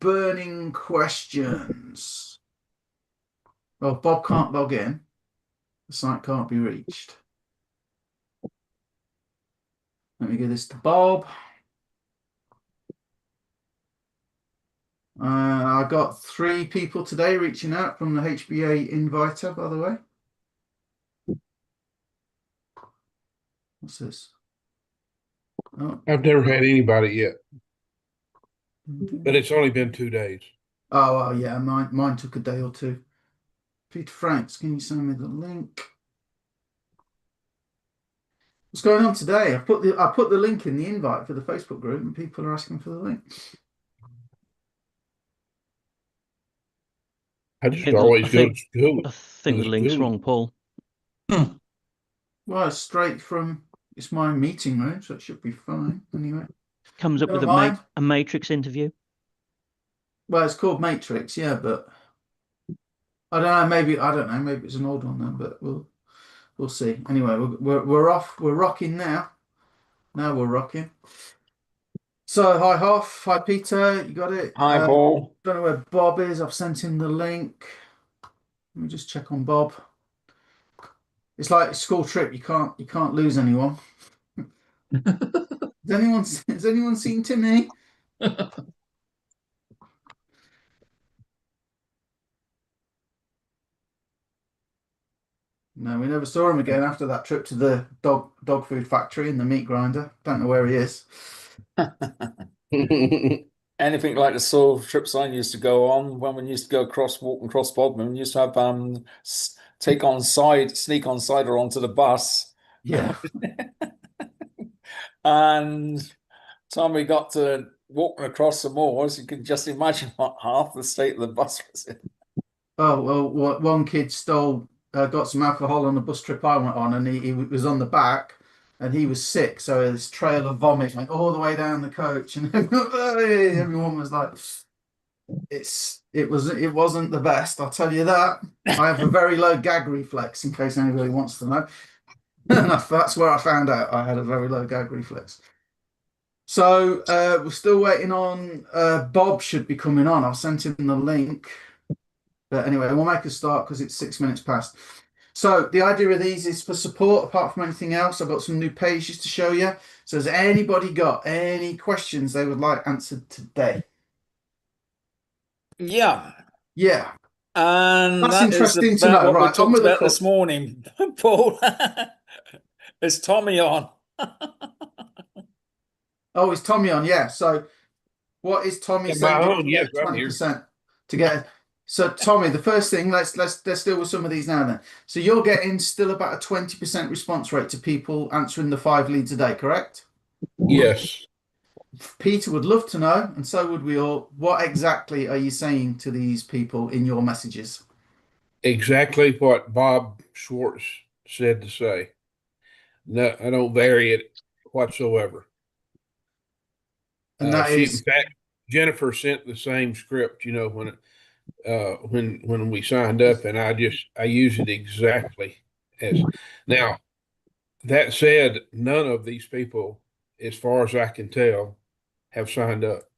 burning questions? Well, Bob can't log in. The site can't be reached. Let me give this to Bob. I got 3 people today reaching out from the HBA Inviter, by the way. What's this? Oh. I've never had anybody yet, but it's only been 2 days. Oh, well, yeah, mine took a day or 2. Peter Franks, can you send me the link? What's going on today? I put the link in the invite for the Facebook group, and people are asking for the link. I just always go to school. I think the link's wrong, Paul. Well, it's straight from it's my meeting room, so it should be fine. Anyway, comes up with a Matrix interview. Well, it's called Matrix, yeah, but I don't know. Maybe it's an old one then, but we'll see. Anyway, we're off. We're rocking now. Now we're rocking. So hi Hoff, hi Peter, you got it. Hi Paul. Don't know where Bob is. I've sent him the link. Let me just check on Bob. It's like a school trip. You can't lose anyone. Has anyone seen Timmy? No, we never saw him again after that trip to the dog food factory and the meat grinder. Don't know where he is. Anything like the sort of trips I used to go on when we used to go walking across Bodmin, we used to have sneak on cider onto the bus. Yeah. And time we got to walking across the moors, you can just imagine what half the state of the bus was in. Oh well, one kid got some alcohol on the bus trip I went on, and he was on the back. And he was sick, so this trail of vomit went all the way down the coach, and everyone was like, "It wasn't the best, I'll tell you that." I have a very low gag reflex, in case anybody wants to know. That's where I found out I had a very low gag reflex. So we're still waiting on Bob. Should be coming on. I'll send him the link. But anyway, we'll make a start because it's 6 minutes past. So the idea of these is for support. Apart from anything else, I've got some new pages to show you. So has anybody got any questions they would like answered today? Yeah. And that's interesting to know. Right, we talked about this morning, Paul. Is Tommy on? Oh, is Tommy on? Yeah. So what is Tommy saying? Yes, 20% to get. So Tommy, the first thing, let's deal with some of these now then. So you're getting still about a 20% response rate to people answering the 5 leads a day, correct? Yes. Peter would love to know, and so would we all. What exactly are you saying to these people in your messages? Exactly what Bob Schwartz said to say. No, I don't vary it whatsoever. And that is, in fact, Jennifer sent the same script, when we signed up, and I use it exactly as. Now, that said, none of these people, as far as I can tell, have signed up.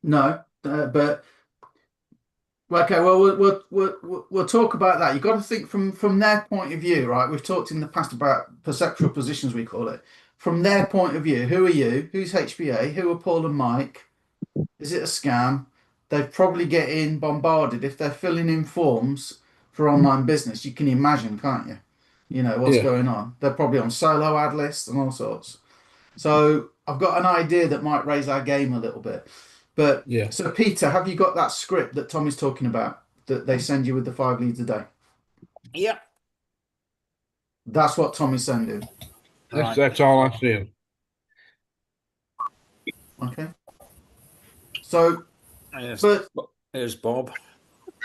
No, but okay. Well, we'll talk about that. You've got to think from their point of view, right? We've talked in the past about perceptual positions, we call it. From their point of view, who are you? Who's HBA? Who are Paul and Mike? Is it a scam? They're probably getting bombarded if they're filling in forms for online business. You can imagine, can't you? You know what's going on. They're probably on solo ad lists and all sorts. So I've got an idea that might raise our game a little bit. But yeah. So Peter, have you got that script that Tommy's talking about that they send you with the 5 leads a day? Yeah. That's what Tommy's sending. That's all I said. Okay. So there's Bob.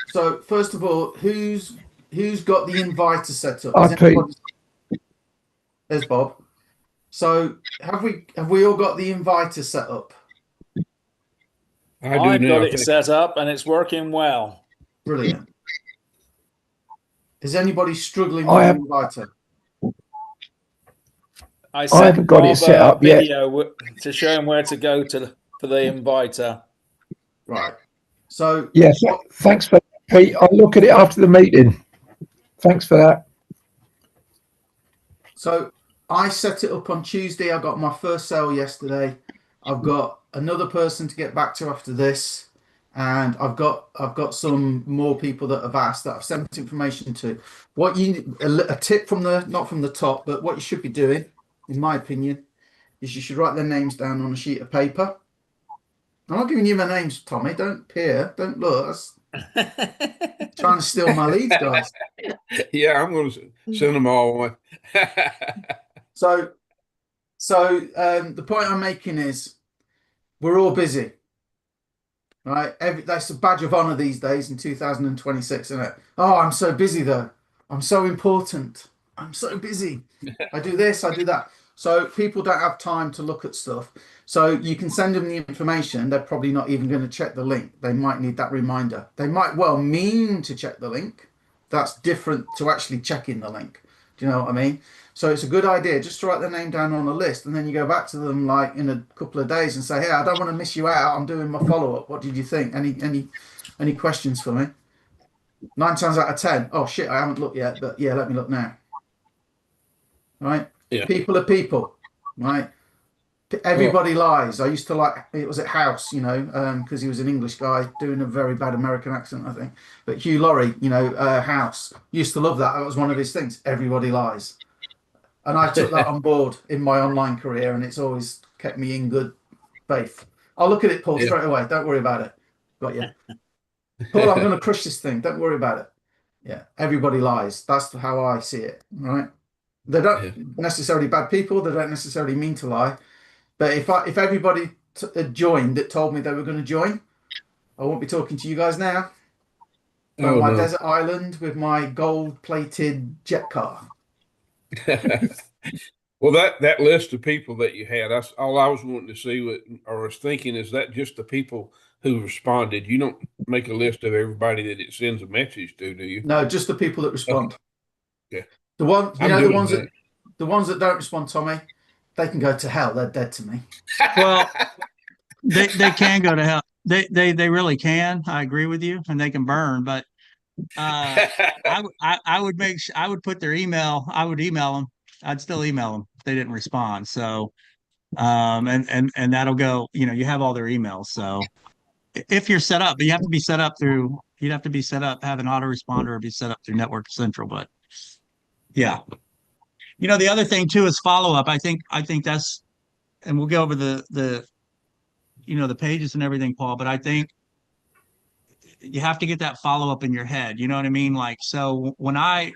So first of all, who's got the inviter set up? There's Bob. So have we all got the inviter set up? I've got it set up and it's working well. Brilliant. Is anybody struggling with the inviter? I haven't got it set up video to show him where to go for the inviter. Right. So Yeah, thanks for that, Pete. I'll look at it after the meeting. Thanks for that. So I set it up on Tuesday. I got my first sale yesterday. I've got another person to get back to after this, and I've got some more people that have asked that I've sent information to. What you a tip from the not from the top, but what you should be doing, in my opinion, is you should write their names down on a sheet of paper. I'm not giving you my names, Tommy. Don't peer. Don't look. That's trying to steal my leads, guys. Yeah, I'm going to send them all one. So the point I'm making is we're all busy, right? That's a badge of honor these days in 2026, isn't it? Oh, I'm so busy though. I'm so important. I'm so busy. I do this, I do that. So people don't have time to look at stuff. So you can send them the information. They're probably not even going to check the link. They might need that reminder. They might well mean to check the link. That's different to actually checking the link. Do you know what I mean? So it's a good idea just to write their name down on a list, and then you go back to them like in a couple of days and say, "Hey, I don't want to miss you out. I'm doing my follow up. What did you think? Any questions for me?" 9 times out of 10, oh shit, I haven't looked yet, but yeah, let me look now. Right? Yeah. People are people, right? Everybody lies. I used to like it was at House, you know, because he was an English guy doing a very bad American accent, I think. But Hugh Laurie, you know, House used to love that. That was one of his things. Everybody lies, and I took that on board in my online career, and it's always kept me in good faith. I'll look at it, Paul, straight away. Don't worry about it. Got you, Paul. I'm going to crush this thing. Don't worry about it. Yeah, everybody lies. That's how I see it. Right? They're not necessarily bad people. They don't necessarily mean to lie. But if everybody had joined that told me they were going to join, I won't be talking to you guys now. On my desert island with my gold-plated jet car. Well, that list of people that you had, that's all I was wanting to see. Or was thinking, is that just the people who responded? You don't make a list of everybody that it sends a message to, do you? No, just the people that respond. Okay. The ones that don't respond, Tommy, they can go to hell. They're dead to me. Well, they can go to hell. They really can. I agree with you, and they can burn. But I would put their email. I would email them. I'd still email them if they didn't respond. So, and that'll go. You know, you have all their emails. So, if you're set up, but you have to be set up through. You'd have to be set up, have an autoresponder, or be set up through Network Central. But yeah. You know, the other thing too is follow up. I think that's, and we'll go over the you know, the pages and everything, Paul, but I think you have to get that follow up in your head. You know what I mean? Like, so when I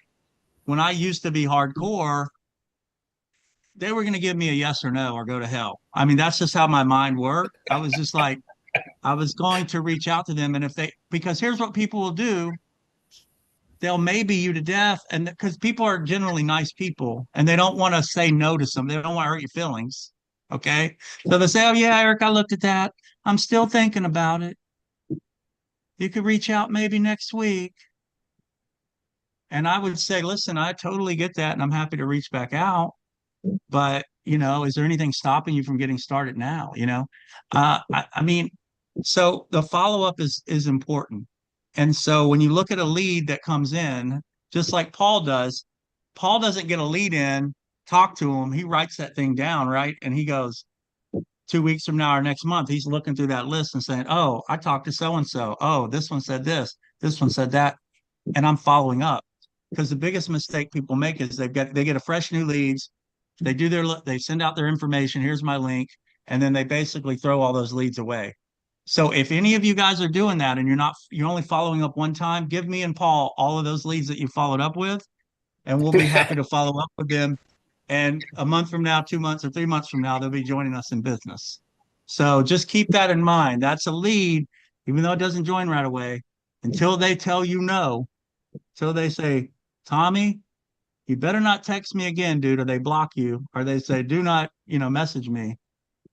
used to be hardcore, they were going to give me a yes or no or go to hell. I mean, that's just how my mind worked. I was just like, I was going to reach out to them. And because here's what people will do. They'll maybe you to death, and because people are generally nice people and they don't want to say no to something. They don't want to hurt your feelings. Okay. So they say, "Oh yeah, Eric, I looked at that. I'm still thinking about it. You could reach out maybe next week." And I would say, "Listen, I totally get that, and I'm happy to reach back out. But, you know, is there anything stopping you from getting started now?" You know, I mean, so the follow-up is important. And so when you look at a lead that comes in, just like Paul doesn't get a lead in, talk to him. He writes that thing down, right? And he goes, 2 weeks from now or next month, he's looking through that list and saying, "Oh, I talked to so-and-so. Oh, this one said this one said that." And I'm following up, because the biggest mistake people make is they get a fresh new leads. They send out their information. Here's my link. And then they basically throw all those leads away. So if any of you guys are doing that and you're only following up one time, give me and Paul all of those leads that you followed up with, and we'll be happy to follow up with them. And a month from now, 2 months or 3 months from now, they'll be joining us in business. So just keep that in mind. That's a lead, even though it doesn't join right away, until they tell you no, until they say, "Tommy, you better not text me again, dude," or they block you, or they say, "Do not, message me,"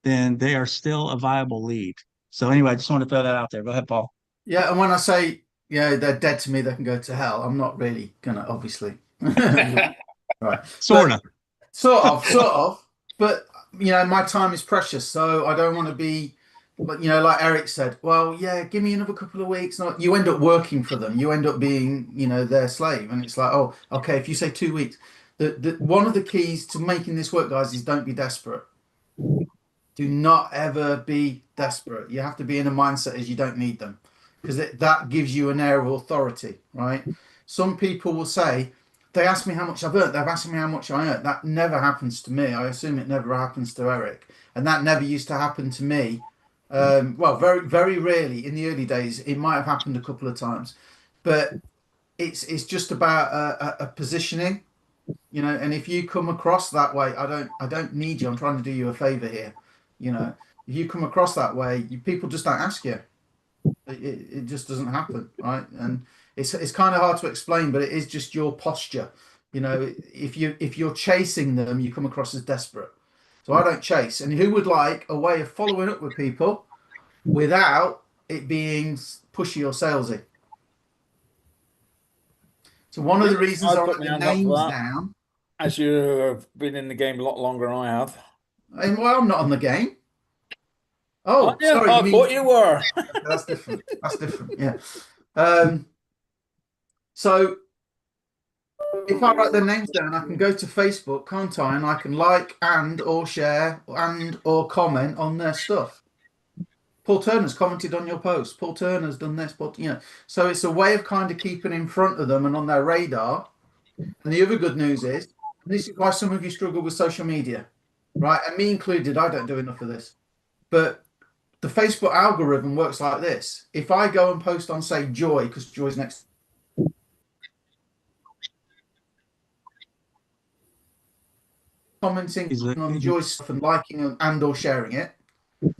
then they are still a viable lead. So anyway, I just want to throw that out there. Go ahead, Paul. Yeah, and when I say, they're dead to me, they can go to hell, I'm not really gonna, obviously. Right. Sort of. But my time is precious, so I don't want to be but you know, like Eric said, well, yeah, give me another couple of weeks. Not you end up working for them. You end up being, you know, their slave, and it's like, oh, okay. If you say 2 weeks, the one of the keys to making this work, guys, is don't be desperate. Do not ever be desperate. You have to be in a mindset as you don't need them, because that gives you an air of authority, right? Some people will say, they ask me how much I've earned. They've asked me how much I earned. That never happens to me. I assume it never happens to Eric, and that never used to happen to me. Well, very, very rarely in the early days. It might have happened a couple of times, but it's just about a positioning, you know. And if you come across that way, I don't need you. I'm trying to do you a favor here, you know. If you come across that way, people just don't ask you. It just doesn't happen, right? And it's kind of hard to explain, but it is just your posture. You know, if you're chasing them, you come across as desperate. So I don't chase. And who would like a way of following up with people without it being pushy or salesy? So one of the reasons I wrote the names down, as you have been in the game a lot longer than I have. and well, I'm not on the game. Oh, Yeah, sorry, I thought you were. That's different. That's different. Yeah. So if I write their names down, I can go to Facebook, can't I? And I can like and or share and or comment on their stuff. Paul Turner's commented on your post. Paul Turner's done this, but you know, so it's a way of kind of keeping in front of them and on their radar. And the other good news is, and this is why some of you struggle with social media, right? And me included, I don't do enough of this. But the Facebook algorithm works like this. If I go and post on, say, Joy, because Joy's next, commenting on Joy's stuff and liking and or sharing it,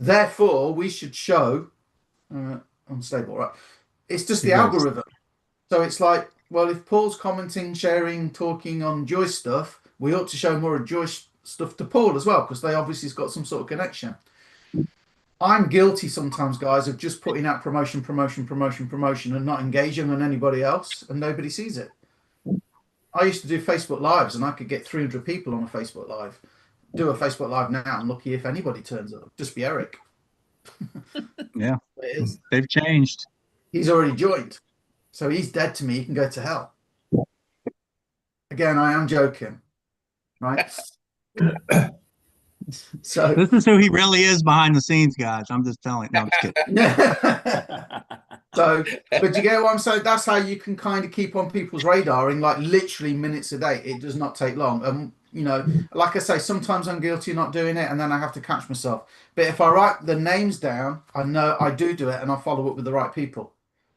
therefore we should show unstable, right? It's just the algorithm. So it's like, well, if Paul's commenting, sharing, talking on Joy's stuff, we ought to show more of Joy's stuff to Paul as well, because they obviously has got some sort of connection. I'm guilty sometimes, guys, of just putting out promotion and not engaging on anybody else, and nobody sees it. I used to do Facebook Lives, and I could get 300 people on a Facebook Live. Do a Facebook Live now, I'm lucky if anybody turns up. Just be Eric. Yeah, they've changed. He's already joined, so he's dead to me. He can go to hell. Again, I am joking, right? So this is who he really is behind the scenes, guys. I'm just telling. No, I'm just kidding. So, but you get what I'm saying? That's how you can kind of keep on people's radar in like literally minutes a day. It does not take long. You know, like I say, sometimes I'm guilty of not doing it, and then I have to catch myself. But if I write the names down, I know I do it, and I follow up with the right people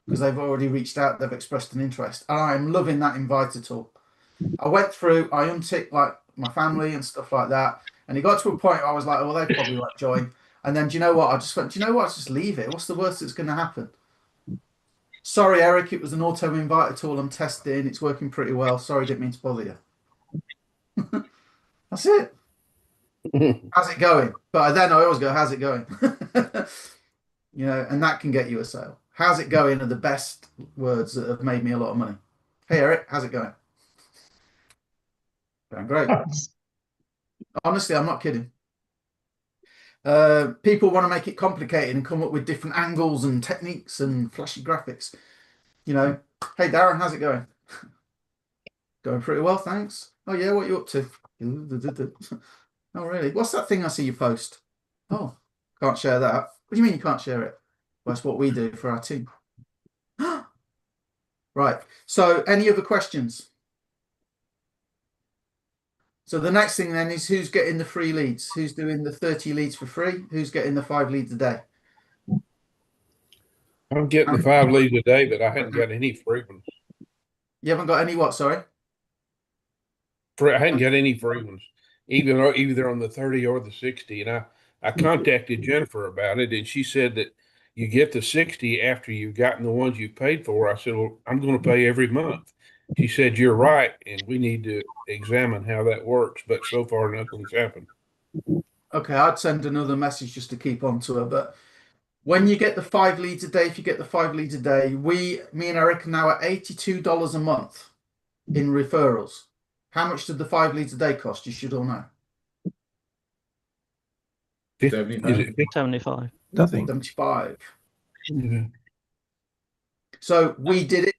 because they've already reached out, they've expressed an interest, and I am loving that inviter tool. I went through, I unticked like my family and stuff like that, and it got to a point I was like, well, they probably won't join. And then, do you know what? I just went, do you know what? Just leave it. What's the worst that's going to happen? Sorry, Eric, it was an auto inviter tool I'm testing. It's working pretty well. Sorry, didn't mean to bother you. That's it. How's it going? But then I always go, how's it going? You know, and that can get you a sale. How's it going are the best words that have made me a lot of money. Hey, Eric, how's it going? Going great. Honestly, I'm not kidding. People want to make it complicated and come up with different angles and techniques and flashy graphics. You know, hey, Darren, how's it going? Going pretty well, thanks. Oh, yeah, what are you up to? Oh, really? What's that thing I see you post? Oh, can't share that. What do you mean you can't share it? Well, that's what we do for our team. Right. So any other questions? So the next thing then is who's getting the free leads? Who's doing the 30 leads for free? Who's getting the 5 leads a day? I'm getting the 5 leads a day, but I hadn't got any free ones. You haven't got any what, sorry? I hadn't got any free ones, either on the 30 or the 60. And I contacted Jennifer about it, and she said that you get the 60 after you've gotten the ones you paid for. I said, well, I'm going to pay every month. She said, you're right, and we need to examine how that works. But so far, nothing's happened. Okay, I'd send another message just to keep on to her. But when you get the 5 leads a day, if you get the 5 leads a day, me and Eric are now at $82 a month in referrals. How much did the 5 leads a day cost? You should all know. 75. Nothing. 75. Yeah. So we did it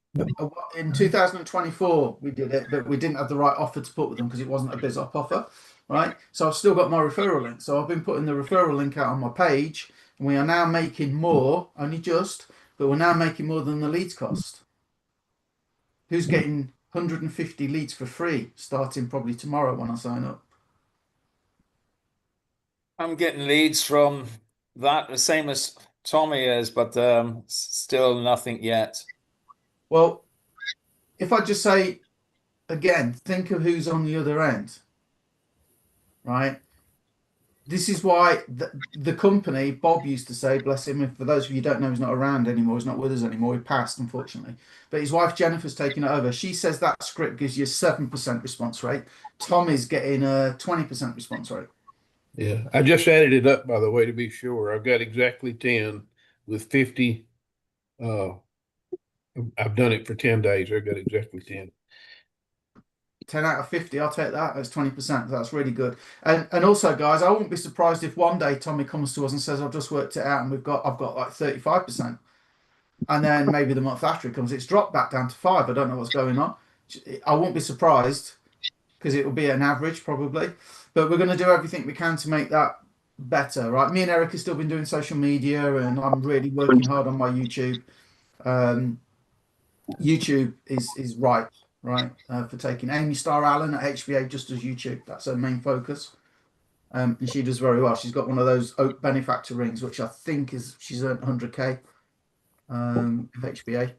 in 2024. We did it, but we didn't have the right offer to put with them because it wasn't a BizOp offer, right? So I've still got my referral link. So I've been putting the referral link out on my page, and we are now making more, only just, but we're now making more than the leads cost. Who's getting 150 leads for free starting probably tomorrow when I sign up? I'm getting leads from that, the same as Tommy is, but still nothing yet. Well, if I just say again, think of who's on the other end, right? This is why the company, Bob used to say, bless him, if for those of you who don't know, he's not around anymore, he's not with us anymore, he passed, unfortunately. But his wife Jennifer's taken it over. She says that script gives you a 7% response rate. Tom is getting a 20% response rate. Yeah. I just added it up, by the way, to be sure. I've got exactly 10 with 50. I've done it for 10 days. I've got exactly 10. 10 out of 50, I'll take that. That's 20%. That's really good. And also, guys, I wouldn't be surprised if one day Tommy comes to us and says, I've just worked it out and I've got like 35%. And then maybe the month after it comes, it's dropped back down to 5. I don't know what's going on. I won't be surprised because it will be an average probably. But we're going to do everything we can to make that better, right? Me and Eric have still been doing social media, and I'm really working hard on my YouTube. YouTube is right for taking. Amy Starr Allen at HBA just does YouTube. That's her main focus. And she does very well. She's got one of those oak benefactor rings, which I think she's earned 100K of HBA.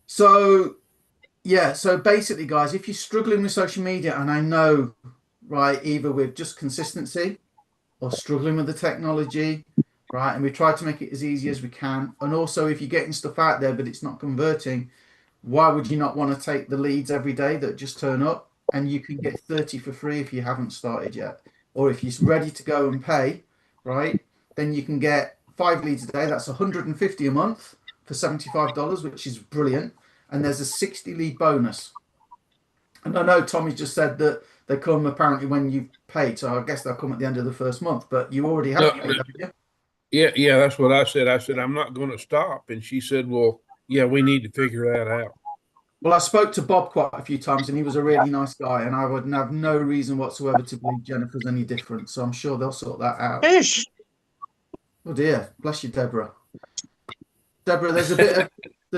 So yeah, so basically, guys, if you're struggling with social media, and I know, right, either with just consistency or struggling with the technology, right, and we try to make it as easy as we can. And also, if you're getting stuff out there but it's not converting, why would you not want to take the leads every day that just turn up? And you can get 30 for free if you haven't started yet. Or if you're ready to go and pay, right, then you can get 5 leads a day. That's 150 a month for $75, which is brilliant. And there's a 60 lead bonus. And I know Tommy just said that they come apparently when you've paid, so I guess they'll come at the end of the first month, but you already have paid, haven't you? Yeah, that's what I said. I said, I'm not going to stop. And she said, well, yeah, we need to figure that out. Well, I spoke to Bob quite a few times, and he was a really nice guy, and I would have no reason whatsoever to believe Jennifer's any different. So I'm sure they'll sort that out. Ish. Oh dear, bless you, Deborah. Deborah, there's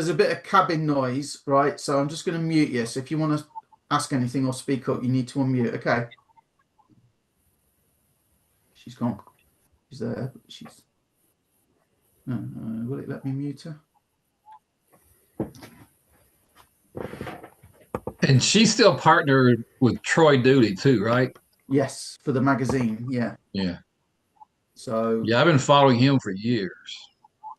a bit of cabin noise, right? So I'm just going to mute you. So if you want to ask anything or speak up, you need to unmute. Okay. She's gone. She's there, but she's. Will it let me mute her? And she's still partnered with Troy Duty too, right? Yes, for the magazine. Yeah. Yeah. So Yeah, I've been following him for years.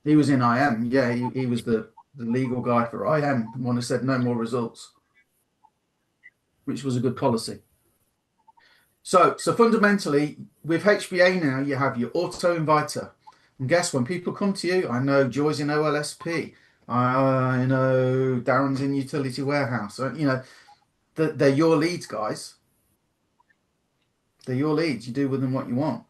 he was in IM. Yeah, he was the legal guy for IM. The one who said no more results, which was a good policy. So fundamentally, with HBA now, you have your auto inviter. And guess when people come to you, I know Joy's in OLSP. I know Darren's in Utility Warehouse. You know, they're your leads, guys. They're your leads. You do with them what you want.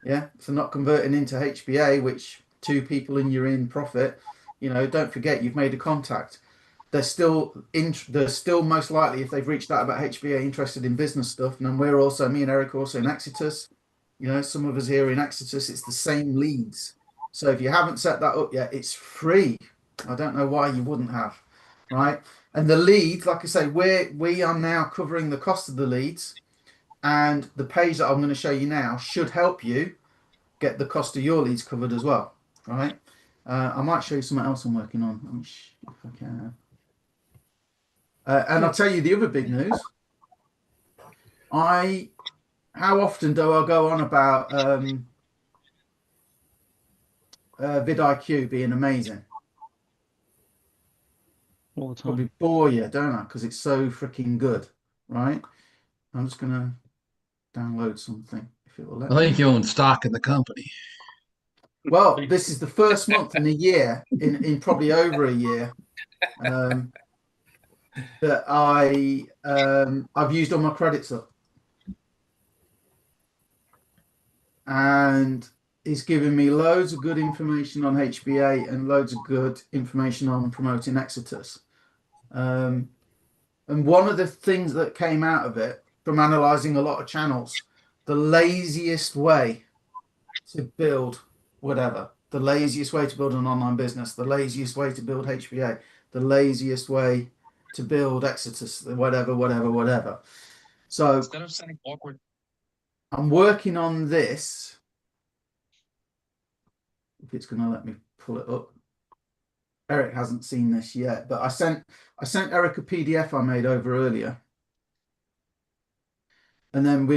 Yeah. So not converting into HBA, which 2 people and you're in profit. You know, don't forget you've made a contact. They're still most likely, if they've reached out about HBA, interested in business stuff. And then me and Eric are also in Exitus. You know, some of us here in Exitus, it's the same leads. So if you haven't set that up yet, it's free. I don't know why you wouldn't have, right? And the leads, like I say, we are now covering the cost of the leads, and the page that I'm going to show you now should help you get the cost of your leads covered as well, right? I might show you something else I'm working on. Let me if I can. And I'll tell you the other big news. How often do I go on about vidIQ being amazing? All the time. Probably bore you, don't I? Because it's so freaking good, right? I'm just gonna download something if it will let I think me. you own stock in the company. Well, this is the first month in a year, in probably over a year, that I've used all my credits up. And is giving me loads of good information on HBA and loads of good information on promoting Exitus. And one of the things that came out of it from analyzing a lot of channels, the laziest way to build whatever, the laziest way to build an online business, the laziest way to build HBA, the laziest way to build Exitus, whatever. So Instead of sending awkward. I'm working on this. If it's going to let me pull it up. Eric hasn't seen this yet, but I sent Eric a PDF I made over earlier. And then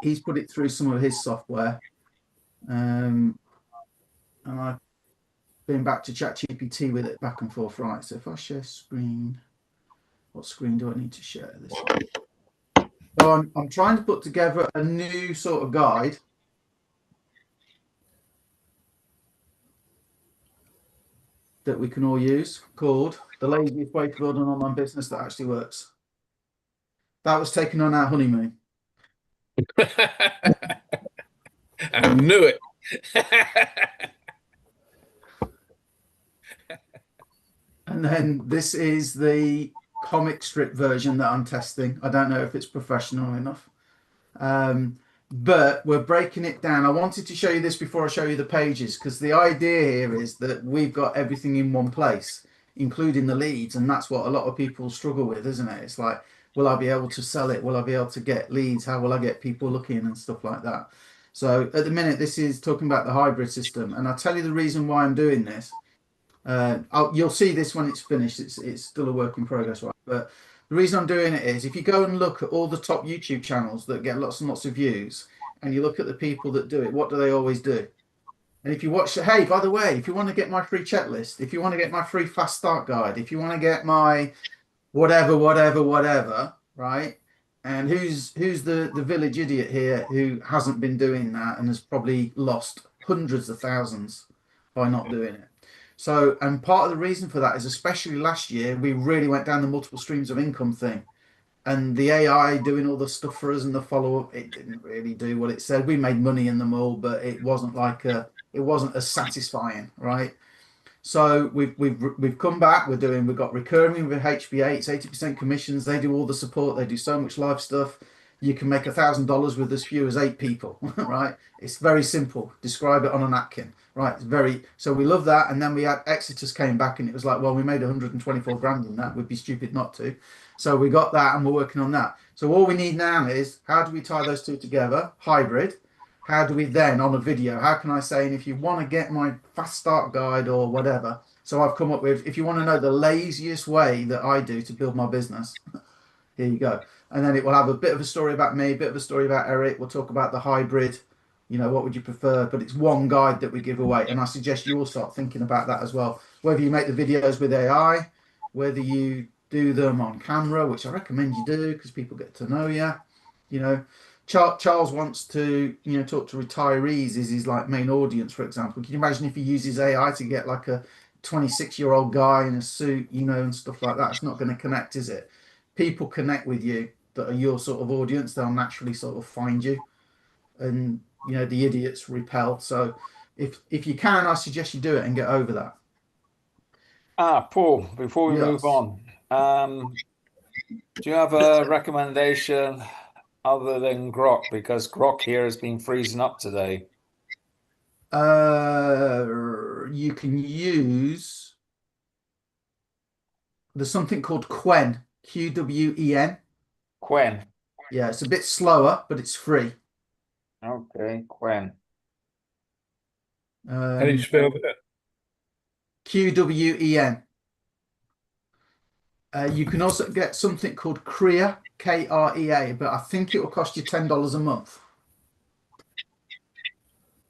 he's put it through some of his software. And I've been back to ChatGPT with it back and forth. Right. So if I share screen, what screen do I need to share this on? So I'm trying to put together a new sort of guide. That we can all use, called The Laziest Way to Build an Online Business That Actually Works. That was taken on our honeymoon. I knew it. And then this is the comic strip version that I'm testing. I don't know if it's professional enough. But we're breaking it down. I wanted to show you this before I show you the pages, because the idea here is that we've got everything in one place, including the leads. And that's what a lot of people struggle with, isn't it? It's like, will I be able to sell it? Will I be able to get leads? How will I get people looking and stuff like that? So at the minute, this is talking about the hybrid system. And I'll tell you the reason why I'm doing this. You'll see this when it's finished. It's still a work in progress, right? But the reason I'm doing it is if you go and look at all the top YouTube channels that get lots and lots of views, and you look at the people that do it, what do they always do? And if you watch, hey, by the way, if you want to get my free checklist, if you want to get my free fast start guide, if you want to get my whatever, right? And who's the village idiot here who hasn't been doing that and has probably lost hundreds of thousands by not doing it? So, and part of the reason for that is, especially last year, we really went down the multiple streams of income thing, and the AI doing all the stuff for us and the follow-up, it didn't really do what it said. We made money in them all, but it wasn't it wasn't as satisfying, right? So we've come back. We've got recurring with HBA. It's 80% commissions. They do all the support. They do so much live stuff. You can make $1,000 with as few as 8 people, right? It's very simple. Describe it on a napkin, right? So we love that. And then we had Exitus came back, and it was like, well, we made 124 grand in that. We'd be stupid not to. So we got that, and we're working on that. So all we need now is, how do we tie those two together? Hybrid. How do we then, on a video, how can I say, and if you want to get my fast start guide or whatever, so I've come up with, if you want to know the laziest way that I do to build my business, here you go. And then it will have a bit of a story about me, a bit of a story about Eric. We'll talk about the hybrid, what would you prefer? But it's one guide that we give away. And I suggest you all start thinking about that as well. Whether you make the videos with AI, whether you do them on camera, which I recommend you do because people get to know you. Charles wants to, talk to retirees is his main audience, for example. Can you imagine if he uses AI to get like a 26-year-old guy in a suit, and stuff like that? It's not going to connect, is it? People connect with you that are your sort of audience. They'll naturally sort of find you, and the idiots repel. So if you can, I suggest you do it and get over that. Paul, before we move on, do you have a recommendation other than Grok? Because Grok here has been freezing up today. You can use, there's something called Qwen, Qwen. Qwen. Yeah, it's a bit slower, but it's free. Okay, Qwen. How do you spell that? Qwen. You can also get something called Krea, Krea, but I think it will cost you $10 a month.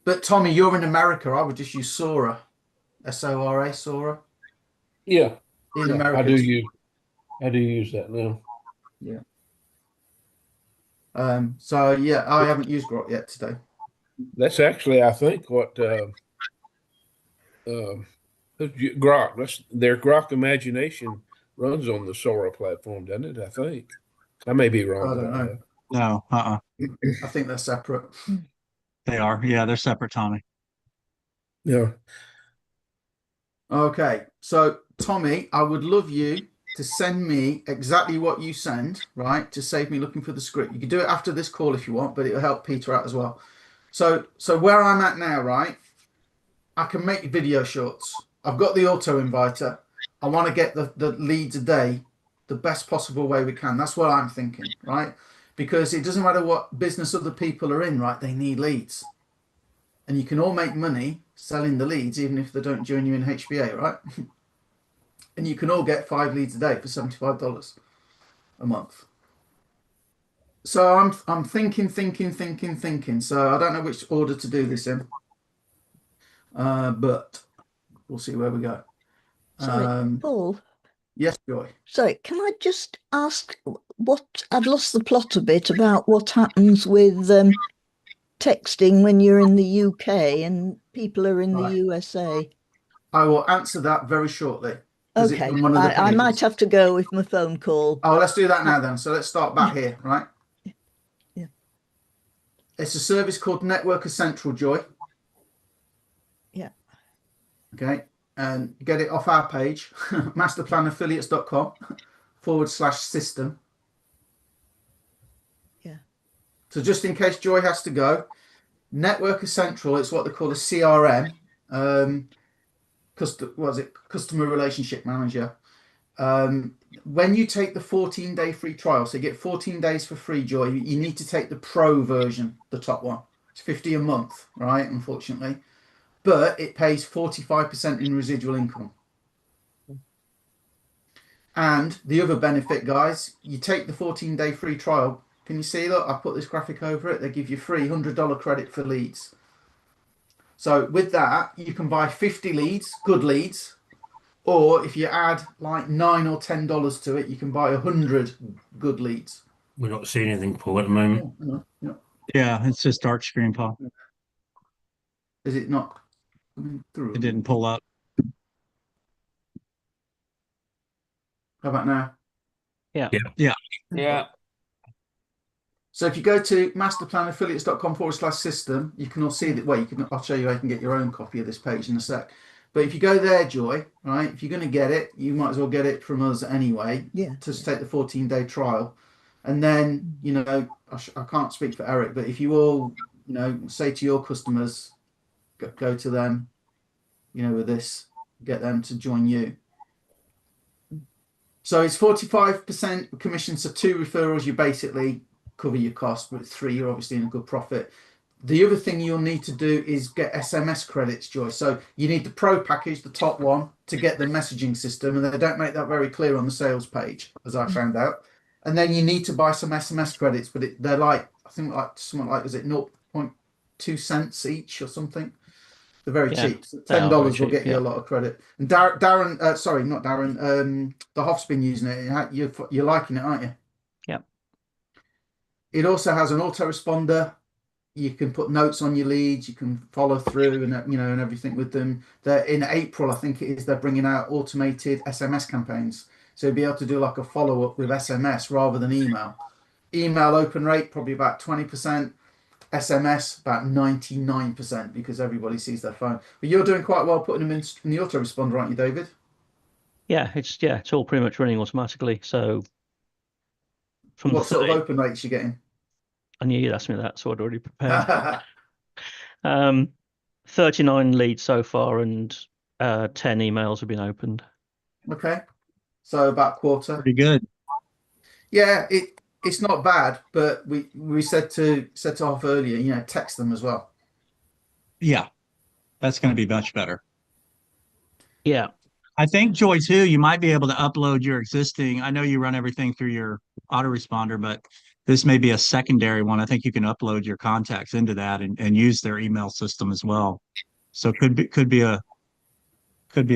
But Tommy, you're in America. I would just use Sora, Sora, Sora. Yeah, in America. I do use that now. Yeah. So yeah, I haven't used Grok yet today. That's actually, I think, what Grok. Their Grok Imagination runs on the Sora platform, doesn't it? I think. I may be wrong. I don't know. No, I think they're separate. They are. Yeah, they're separate, Tommy. Yeah. Okay, so Tommy, I would love you to send me exactly what you send, right? To save me looking for the script. You can do it after this call if you want, but it'll help Peter out as well. So where I'm at now, right? I can make video shorts. I've got the auto inviter. I want to get the leads a day the best possible way we can. That's what I'm thinking, right? Because it doesn't matter what business other people are in, right? They need leads. And you can all make money selling the leads, even if they don't join you in HBA, right? And you can all get 5 leads a day for $75 a month. So I'm thinking. So I don't know which order to do this in, but we'll see where we go. Sorry, Paul. Yes, Joy. Sorry, can I just ask what I've lost the plot a bit about what happens with texting when you're in the UK and people are in the USA? I will answer that very shortly. Okay, I might have to go with my phone call. Oh, let's do that now then. So let's start back here, right? Yeah. It's a service called Network Essential, Joy. Yeah. Okay. And get it off our page, masterplanaffiliates.com/system. Yeah. So just in case Joy has to go, Network Essential, it's what they call a CRM. Customer Relationship Manager. When you take the 14-day free trial, so you get 14 days for free, Joy, you need to take the pro version, the top one. It's $50 a month, right? Unfortunately. But it pays 45% in residual income. And the other benefit, guys, you take the 14-day free trial. Can you see? Look, I put this graphic over it. They give you free $100 credit for leads. So with that, you can buy 50 leads, good leads. Or if you add like $9 or $10 to it, you can buy 100 good leads. We're not seeing anything, Paul, at the moment. Yeah, it's just dark screen, Paul. Is it not coming through? It didn't pull up. How about now? Yeah. So if you go to masterplanaffiliates.com/system, you can all see that. Well, I'll show you how you can get your own copy of this page in a sec. But if you go there, Joy, right, if you're going to get it, you might as well get it from us anyway. Yeah. To take the 14-day trial. And then, I can't speak for Eric, but if you all, say to your customers, go to them, with this, get them to join you. So it's 45% commission. So 2 referrals, you basically cover your cost, but 3, you're obviously in a good profit. The other thing you'll need to do is get SMS credits, Joy. So you need the pro package, the top one, to get the messaging system, and they don't make that very clear on the sales page, as I found out. And then you need to buy some SMS credits, but they're like, I think something like, is it 0.2 cents each or something? They're very cheap. So $10 will get you a lot of credit. And Darren, sorry, not Darren, the Hoff's been using it. You're liking it, aren't you? Yep. It also has an autoresponder. You can put notes on your leads. You can follow through and and everything with them. They're in April, I think it is. They're bringing out automated SMS campaigns, so you'll be able to do like a follow up with SMS rather than email. Email open rate probably about 20%. SMS about 99% because everybody sees their phone. But you're doing quite well putting them in the autoresponder, aren't you, David? Yeah, it's all pretty much running automatically. So from what sort of open rates you're getting? I knew you'd ask me that, so I'd already prepared. 39 leads so far, and 10 emails have been opened. Okay, so about a quarter. Pretty good. Yeah, it's not bad, but we said to Hoff earlier, text them as well. Yeah, that's going to be much better. Yeah. I think, Joy, too, you might be able to upload your existing. I know you run everything through your autoresponder, but this may be a secondary one. I think you can upload your contacts into that and use their email system as well. So could be a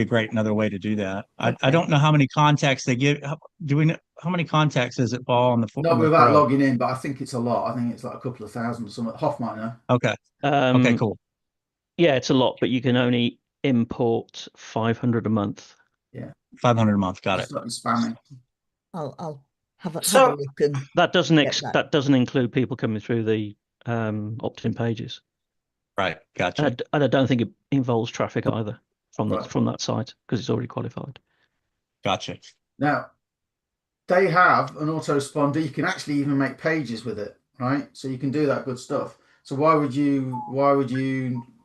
great another way to do that. Okay. I don't know how many contacts they give. Do we know how many contacts does it fall on the? Not without logging in, but I think it's a lot. I think it's like a couple of thousand or something. Hoff might know. Okay. Okay. Cool. Yeah, it's a lot, but you can only import 500 a month. Yeah. 500 a month. Got it. Spamming. I'll have a look. And that doesn't include people coming through the opt-in pages. Right. Gotcha. And I don't think it involves traffic either from Right. that site because it's already qualified. Gotcha. Now, they have an autoresponder. You can actually even make pages with it, right? So you can do that good stuff. So why would you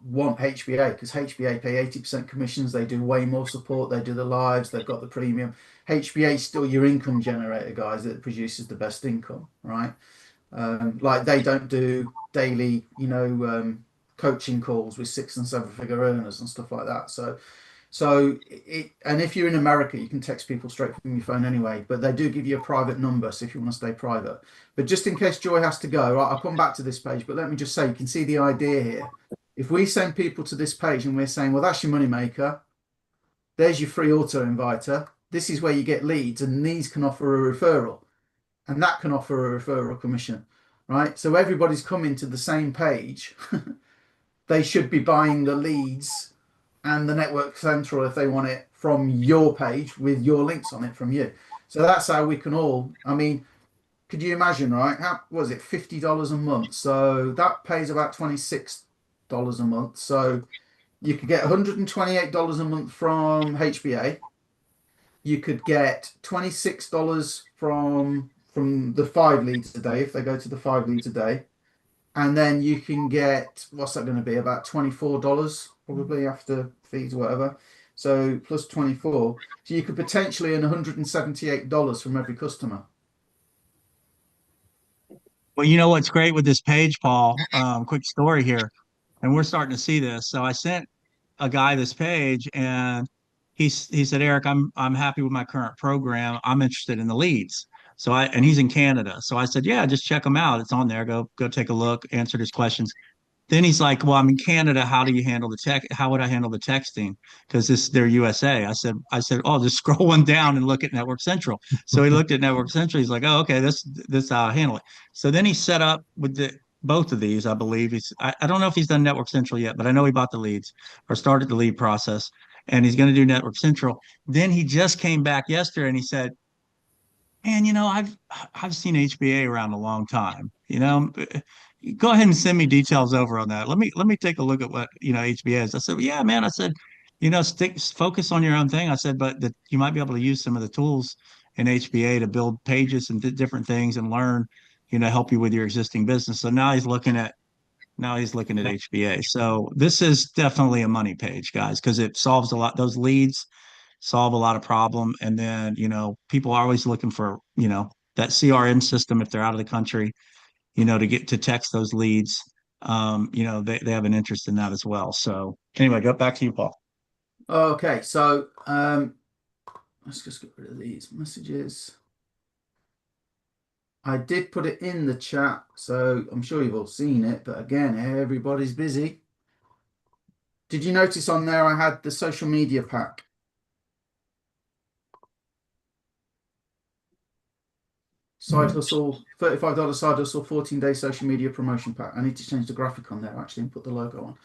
want HBA? Because HBA pay 80% commissions. They do way more support. They do the lives. They've got the premium. HBA is still your income generator, guys. That produces the best income, right? Like they don't do daily, coaching calls with 6 and 7 figure earners and stuff like that. So and if you're in America, you can text people straight from your phone anyway, but they do give you a private number. So if you want to stay private, but just in case Joy has to go, right, I'll come back to this page, but let me just say, you can see the idea here. If we send people to this page and we're saying, well, that's your money maker. There's your free auto inviter. This is where you get leads, and these can offer a referral, and that can offer a referral commission, right? So everybody's coming to the same page. They should be buying the leads and the Network Central if they want it from your page with your links on it from you. So that's how we can all, I mean, could you imagine, right? How was it, $50 a month? So that pays about $26 a month. So you could get $128 a month from HBA. You could get $26 from the 5 leads a day if they go to the 5 leads a day. And then you can get, what's that going to be, about $24 probably after fees or whatever. So plus 24. So you could potentially earn $178 from every customer. Well, you know what's great with this page, Paul? Quick story here, and we're starting to see this. So I sent a guy this page, and he said, Eric, I'm happy with my current program. I'm interested in the leads. So and he's in Canada. So I said, yeah, just check him out. It's on there. Go take a look, answer his questions. Then he's like, well, I'm in Canada. How do you handle the tech? How would I handle the texting? Because they're USA. I said, oh, just scroll one down and look at Network Central. So he looked at Network Central. He's like, oh, okay, this how I handle it. So then he set up with both of these, I believe. I don't know if he's done Network Central yet, but I know he bought the leads or started the lead process, and he's going to do Network Central. Then he just came back yesterday and he said, man, I've seen HBA around a long time. Go ahead and send me details over on that. Let me take a look at what HBA is. I said, well, yeah, man. I said, focus on your own thing. I said, but you might be able to use some of the tools in HBA to build pages and different things and learn, help you with your existing business. So now he's looking at HBA. So this is definitely a money page, guys, because it solves a lot. Those leads solve a lot of problem. And then, people are always looking for, that CRM system if they're out of the country, to get to text those leads. They have an interest in that as well. So anyway, go back to you, Paul. Okay, so let's just get rid of these messages. I did put it in the chat, so I'm sure you've all seen it, but again, everybody's busy. Did you notice on there I had the social media pack? Side hustle, $35 side hustle, 14-day social media promotion pack. I need to change the graphic on there actually and put the logo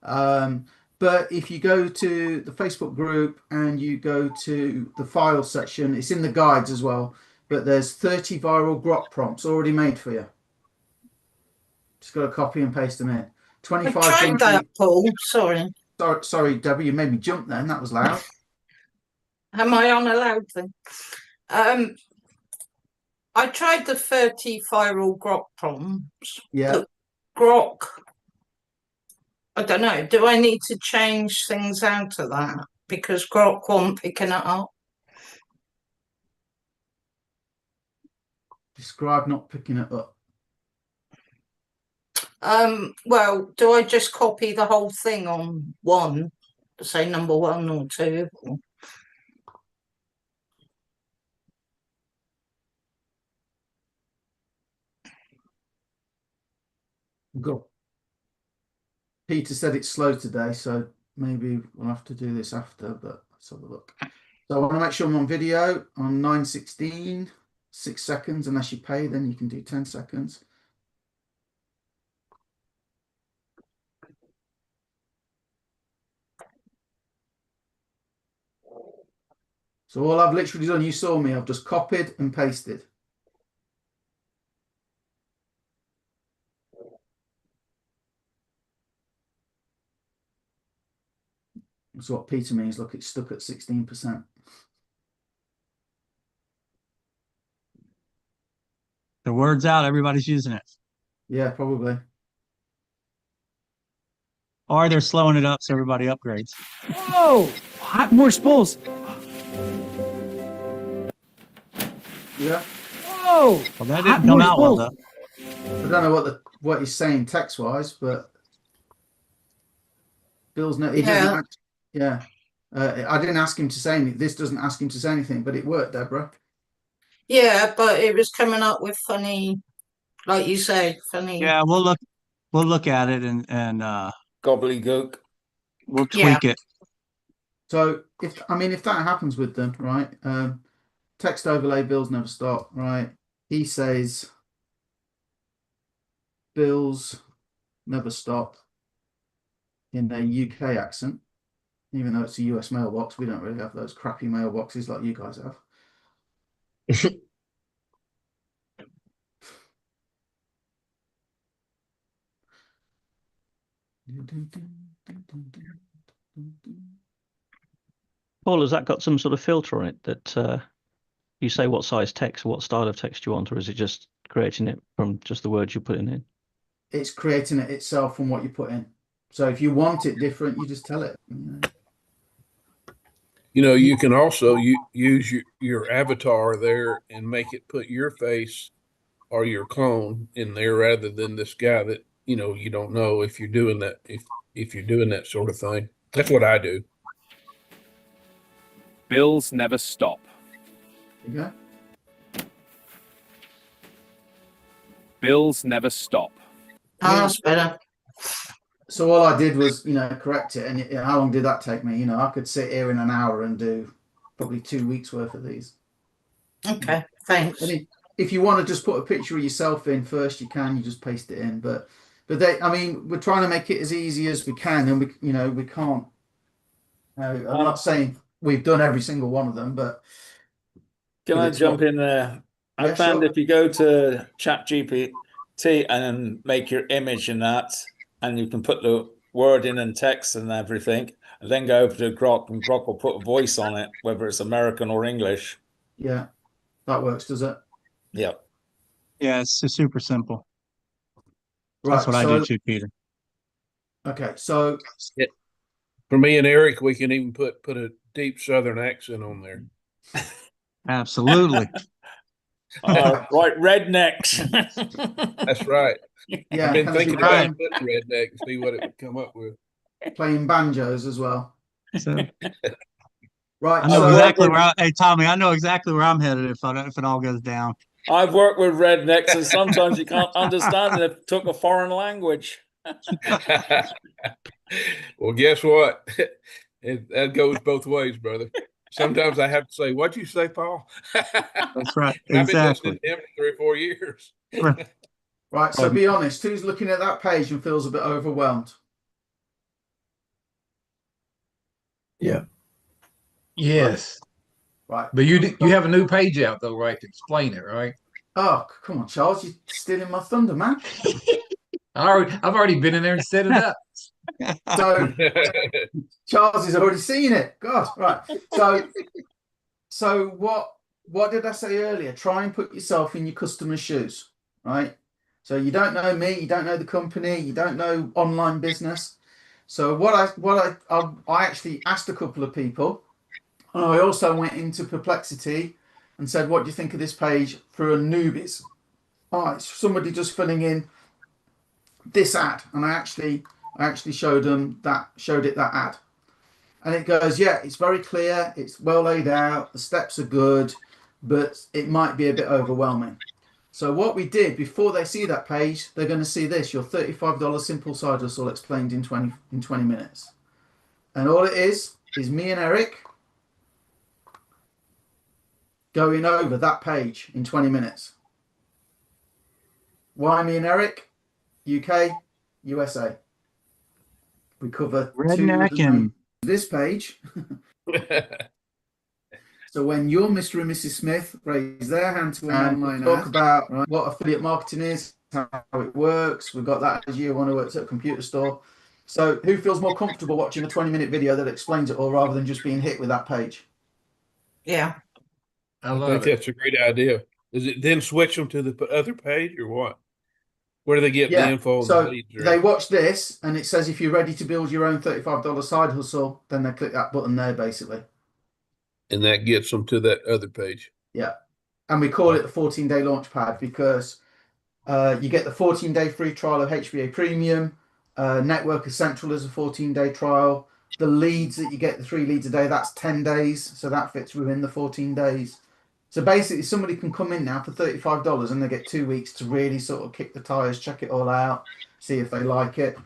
on. But if you go to the Facebook group and you go to the file section, it's in the guides as well. But there's 30 viral grok prompts already made for you. Just got to copy and paste them in. 25. I tried that, Paul. Sorry. Sorry, Debbie, you made me jump then. That was loud. Am I on a loud thing? I tried the 30 viral grok prompts. Yeah. Grok. I don't know. Do I need to change things out of that? Because grok wasn't picking it up. Describe not picking it up. Well, do I just copy the whole thing on one, say number 1 or 2? Go. Peter said it's slow today, so maybe we'll have to do this after, but let's have a look. So I want to make sure I'm on video on 9:16, 6 seconds. Unless you pay, then you can do 10 seconds. So all I've literally done, you saw me, I've just copied and pasted. That's what Peter means. Look, it's stuck at 16%. The word's out, everybody's using it. Yeah, probably. Or they're slowing it up so everybody upgrades. Whoa! Hot more spools. Yeah. Whoa! Well, that didn't come out well, though. I don't know what he's saying text wise, but Bill's no. He doesn't. Yeah. I didn't ask him to say anything. This doesn't ask him to say anything, but it worked, Deborah. Yeah, but it was coming up with funny, like you said, funny. Yeah, we'll look at it and Gobbledygook. we'll tweak it. So if that happens with them, right? Text overlay bills never stop, right? He says bills never stop in a UK accent, even though it's a US mailbox. We don't really have those crappy mailboxes like you guys have. Paul, has that got some sort of filter on it that you say what size text or what style of text you want, or is it just creating it from just the words you're putting in? It's creating it itself from what you put in. So if you want it different, you just tell it. You know, you can also use your avatar there and make it put your face or your clone in there rather than this guy that, you know, you don't know if you're doing that, if you're doing that sort of thing. That's what I do. Bills never stop. Okay. Bills never stop. That's better. So all I did was, correct it. And how long did that take me? I could sit here in an hour and do probably 2 weeks worth of these. Okay, thanks. And if you want to just put a picture of yourself in first, you can. You just paste it in. But we're trying to make it as easy as we can, and we can't. I'm not saying we've done every single one of them, but can I jump in there? I found if you go to ChatGPT and then make your image in that, and you can put the word in and text and everything, and then go over to Grok, and Grok will put a voice on it, whether it's American or English. Yeah, that works, does it? Yep. Yeah, it's just super simple. Right, that's what I do too, Peter. Okay, so for me and Eric, we can even put a deep Southern accent on there. Absolutely. Right, rednecks. That's right. Yeah, I've been thinking about putting redneck and see what it would come up with. Playing banjos as well. So, right. I know exactly where. Hey, Tommy, I know exactly where I'm headed if it all goes down. I've worked with rednecks, and sometimes you can't understand it. It took a foreign language. Well, guess what? That goes both ways, brother. Sometimes I have to say, "What'd you say, Paul?" That's right. I've been Exactly. listening to him for 3 or 4 years. Right. So be honest. Who's looking at that page and feels a bit overwhelmed? Yeah. Yes. Right. But you have a new page out though, right? To explain it, right? Oh, come on, Charles! You're stealing my thunder, man. I've already been in there and set it up. So Charles has already seen it. God, right. So what did I say earlier? Try and put yourself in your customer's shoes, right? So you don't know me, you don't know the company, you don't know online business. So what I actually asked a couple of people, and I also went into Perplexity and said, what do you think of this page for a newbies? Oh, it's somebody just filling in this ad, and I actually showed it that ad, and it goes, yeah, it's very clear, it's well laid out, the steps are good, but it might be a bit overwhelming. So what we did, before they see that page, they're going to see this: your $35 simple side hustle explained in 20 minutes. And all it is me and Eric going over that page in 20 minutes. Why me and Eric? UK, USA. We cover Redneck and this page. So when you're Mr. and Mrs. Smith, raise their hand to talk about what affiliate marketing is, how it works. We've got that as you want to work at a computer store. So who feels more comfortable watching a 20-minute video that explains it all rather than just being hit with that page? Yeah. I think that's a great idea. Is it then switch them to the other page or what? Where do they get the info? So and the leads they watch this and it says if you're ready to build your own $35 side hustle, then they click that button there basically. And that gets them to that other page. Yeah. And we call it the 14-day launch pad because you get the 14-day free trial of HBA Premium. Network Essential is a 14-day trial. The leads that you get, the 3 leads a day, that's 10 days. So that fits within the 14 days. So basically somebody can come in now for $35 and they get 2 weeks to really sort of kick the tires, check it all out, see if they like it.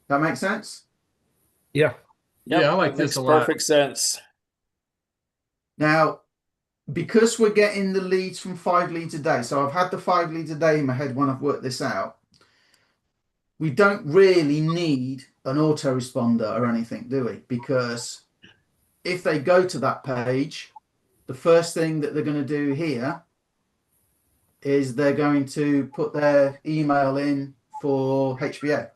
That makes sense? Yeah. Yep, Yeah, I like that this makes a lot. perfect sense. Now, because we're getting the leads from 5 leads a day, so I've had the 5 leads a day in my head when I've worked this out. We don't really need an autoresponder or anything, do we? Because if they go to that page, the first thing that they're going to do here is they're going to put their email in for HBA.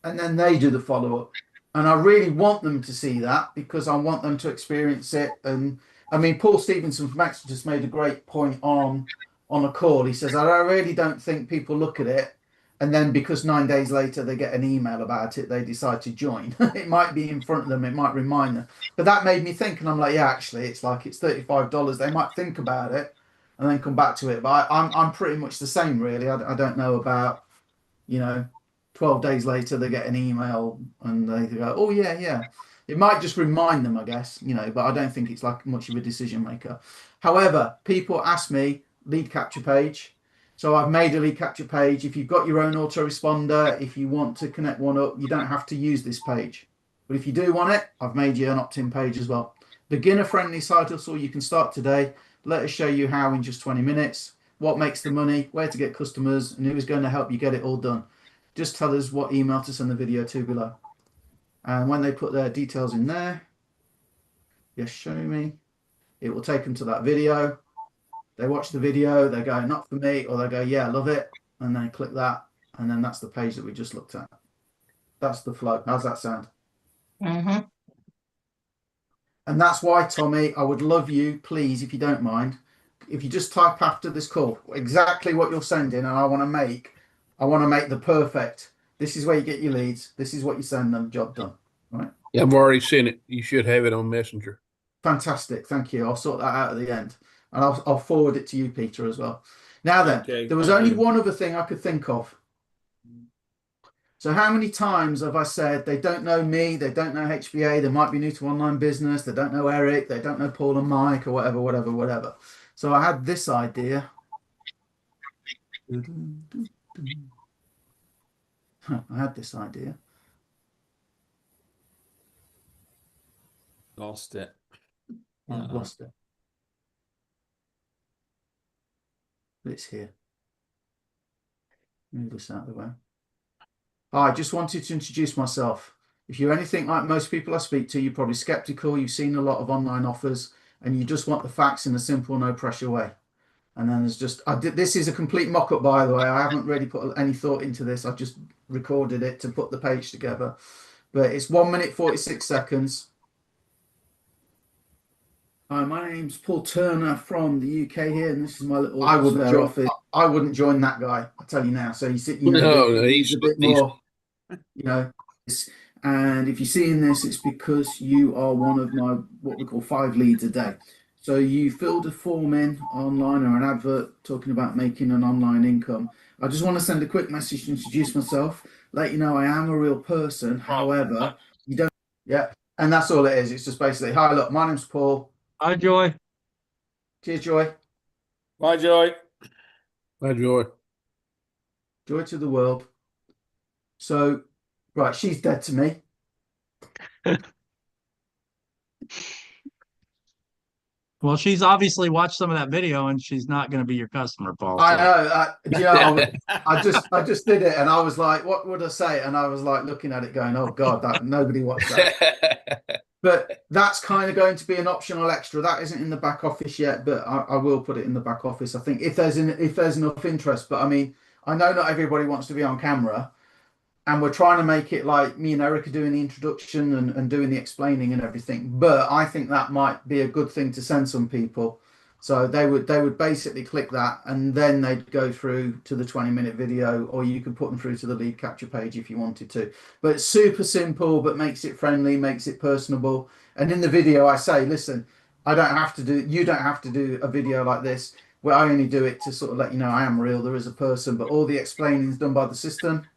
And then they do the follow-up. And I really want them to see that because I want them to experience it. And I mean, Paul Stevenson from Exeter just made a great point on a call. He says, I really don't think people look at it. And then because 9 days later they get an email about it, they decide to join. It might be in front of them. It might remind them. But that made me think. And I'm like, yeah, actually, it's like it's $35. They might think about it and then come back to it. But I'm pretty much the same, really. I don't know about, 12 days later they get an email and they go, oh, yeah, yeah. It might just remind them, I guess, but I don't think it's like much of a decision maker. However, people ask me lead capture page. So I've made a lead capture page. If you've got your own autoresponder, if you want to connect one up, you don't have to use this page. But if you do want it, I've made you an opt-in page as well. Beginner-friendly side hustle, you can start today. Let us show you how in just 20 minutes, what makes the money, where to get customers, and who's going to help you get it all done. Just tell us what email to send the video to below. And when they put their details in there, yes, show me, it will take them to that video. They watch the video, they go, not for me, or they go, yeah, I love it. And then click that. And then that's the page that we just looked at. That's the flow. How's that sound? Mm-hmm. And that's why, Tommy, I would love you, please, if you don't mind, if you just type after this call exactly what you're sending, and I want to make the perfect. This is where you get your leads. This is what you send them. Job done. Right? Yeah, I've already seen it. You should have it on Messenger. Fantastic. Thank you. I'll sort that out at the end. And I'll forward it to you, Peter, as well. Now then, there was only one other thing I could think of. So how many times have I said they don't know me, they don't know HBA, they might be new to online business, they don't know Eric, they don't know Paul and Mike, or whatever. So I had this idea. Lost it. I've lost it. It's here. Move this out of the way. I just wanted to introduce myself. If you're anything like most people I speak to, you're probably skeptical, you've seen a lot of online offers, and you just want the facts in a simple, no pressure way. And then there's just, this is a complete mock-up, by the way. I haven't really put any thought into this. I've just recorded it to put the page together. But it's 1 minute, 46 seconds. Hi, my name's Paul Turner from the UK here, and this is my little office. I wouldn't join that guy, I tell you now. So he's a bit more, and if you're seeing this, it's because you are one of my, what we call 5 leads a day. So you filled a form in online or an advert talking about making an online income. I just want to send a quick message to introduce myself, let you know I am a real person. However, you don't, and that's all it is. It's just basically, hi, look, my name's Paul. Hi, Joy. Cheers, Joy. Bye, Joy. Bye, Joy. Joy to the world. So, right, she's dead to me. Well, she's obviously watched some of that video, and she's not going to be your customer, Paul. So. I know. I just did it, and I was like, "What would I say?" And I was like, looking at it, going, "Oh God, that nobody watched that." But that's kind of going to be an optional extra. That isn't in the back office yet, but I will put it in the back office. I think if there's enough interest. But I mean, I know not everybody wants to be on camera. and we're trying to make it like me and Eric are doing the introduction and doing the explaining and everything. But I think that might be a good thing to send some people. So they would basically click that, and then they'd go through to the 20-minute video, or you could put them through to the lead capture page if you wanted to. But it's super simple, but makes it friendly, makes it personable. And in the video, I say, listen, you don't have to do a video like this, where I only do it to sort of let you know I am real, there is a person, but all the explaining is done by the system.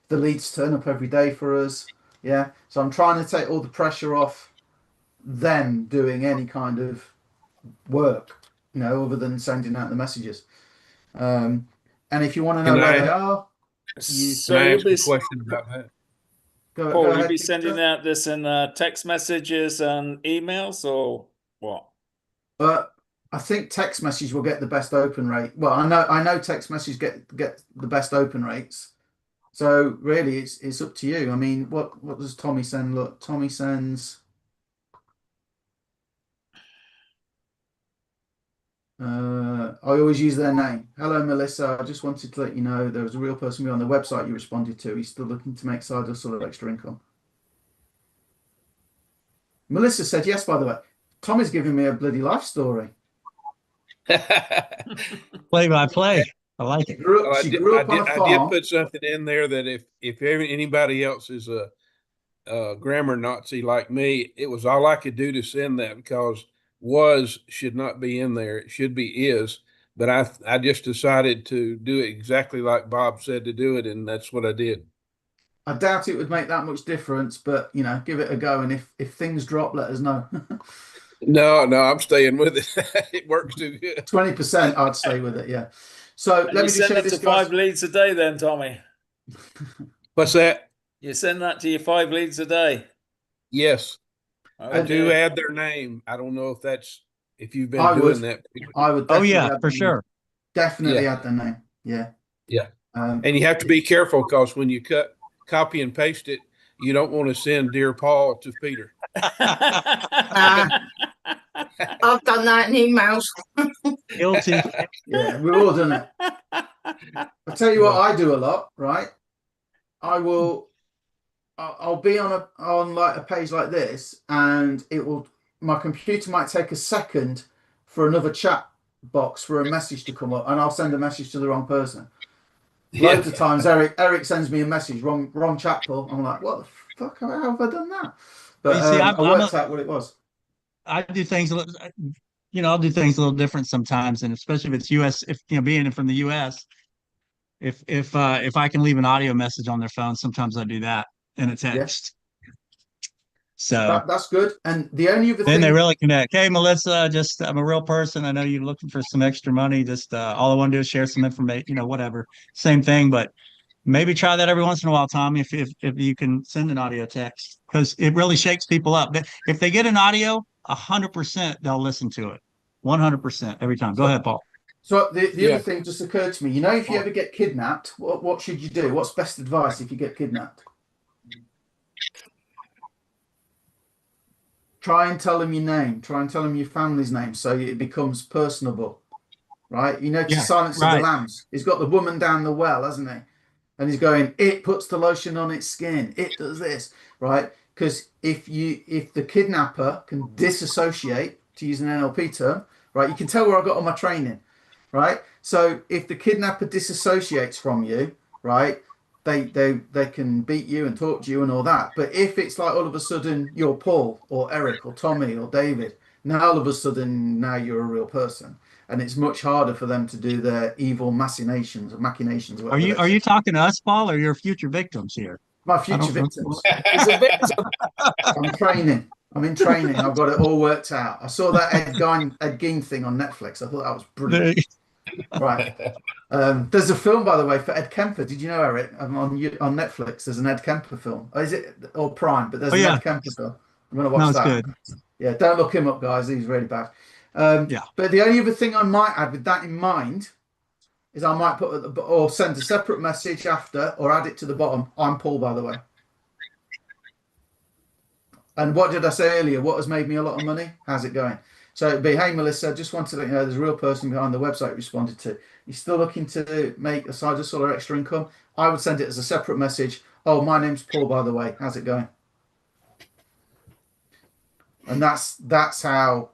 The leads turn up every day for us. Yeah. So I'm trying to take all the pressure off them doing any kind of work, other than sending out the messages. And if you want to know where they are, So Can I you'll ask a be, question about that? go Paul, you'll ahead, be Victor. sending out this in text messages and emails, or what? But I think text message will get the best open rate. Well, I know text message get the best open rates. So really, it's up to you. I mean, what does Tommy send? Look, Tommy sends. I always use their name. Hello, Melissa. I just wanted to let you know there was a real person on the website you responded to. He's still looking to make side hustle of extra income. Melissa said yes, by the way. Tommy's giving me a bloody life story. Play by play. I like it. She grew up on a I did farm. put something in there that if anybody else is a grammar Nazi like me, it was all I could do to send that, because was should not be in there. It should be is. But I just decided to do it exactly like Bob said to do it, and that's what I did. I doubt it would make that much difference, but give it a go. And if things drop, let us know. No, I'm staying with it. It works too good. 20%, I'd stay with it. Yeah. So And let you me just send share it this, to guys. 5 leads a day then, Tommy? What's that? You send that to your 5 leads a day? Yes. I Okay. do add their name. I don't know if you've been I doing would. that. I would. Oh Definitely yeah, add for the name. sure. Definitely Yeah. add the name. Yeah. Yeah. And you have to be careful, because when you copy and paste it, you don't want to send Dear Paul to Peter. I've done that in emails. Guilty. Yeah, we've all done it. I'll tell you what I do a lot, right? I'll be on like a page like this, and my computer might take a second for another chat box for a message to come up, and I'll send a message to the wrong person. Loads of times Eric sends me a message, wrong chat pool. I'm like, what the fuck? How have I done that? But You see, I worked out what it was. I do things a little, I'll do things a little different sometimes, and especially if it's US, if being from the US, if I can leave an audio message on their phone, sometimes I do that in a text. So That's good. And the only other then thing they really connect. Hey, Melissa, I'm a real person. I know you're looking for some extra money. Just all I want to do is share some information, whatever. Same thing, but maybe try that every once in a while, Tommy, if you can send an audio text, because it really shakes people up. If they get an audio, 100% they'll listen to it. 100% every time. Go ahead, Paul. So the other thing just occurred to me. If you ever get kidnapped, what should you do? What's best advice if you get kidnapped? Try and tell them your name. Try and tell them your family's name, so it becomes personable, right? To Silence of the Lambs. He's got the woman down the well, hasn't he? And he's going, it puts the lotion on its skin. It does this, right? Because if the kidnapper can disassociate, to use an NLP term, right? You can tell where I got all my training, right? So if the kidnapper disassociates from you, right, they can beat you and talk to you and all that. But if it's like all of a sudden you're Paul or Eric or Tommy or David, now all of a sudden now you're a real person, and it's much harder for them to do their evil machinations. Are you talking to us, Paul, or your future victims here? My future victims. I'm in training. I've got it all worked out. I saw that Ed Gein thing on Netflix. I thought that was brilliant. Right. There's a film, by the way, for Ed Kemper. Did you know, Eric? On Netflix, there's an Ed Kemper film. Is it or Prime? But there's an Ed Kemper film. I'm going to watch that. Good. Yeah, don't look him up, guys. He's really bad. But the only other thing I might add with that in mind is I might put or send a separate message after, or add it to the bottom. I'm Paul, by the way. And what did I say earlier? What has made me a lot of money? How's it going? So it'd be, hey, Melissa, just wanted to let you know there's a real person behind the website responded to. You're still looking to make a side hustle or extra income? I would send it as a separate message. Oh, my name's Paul, by the way. How's it going? And that's how,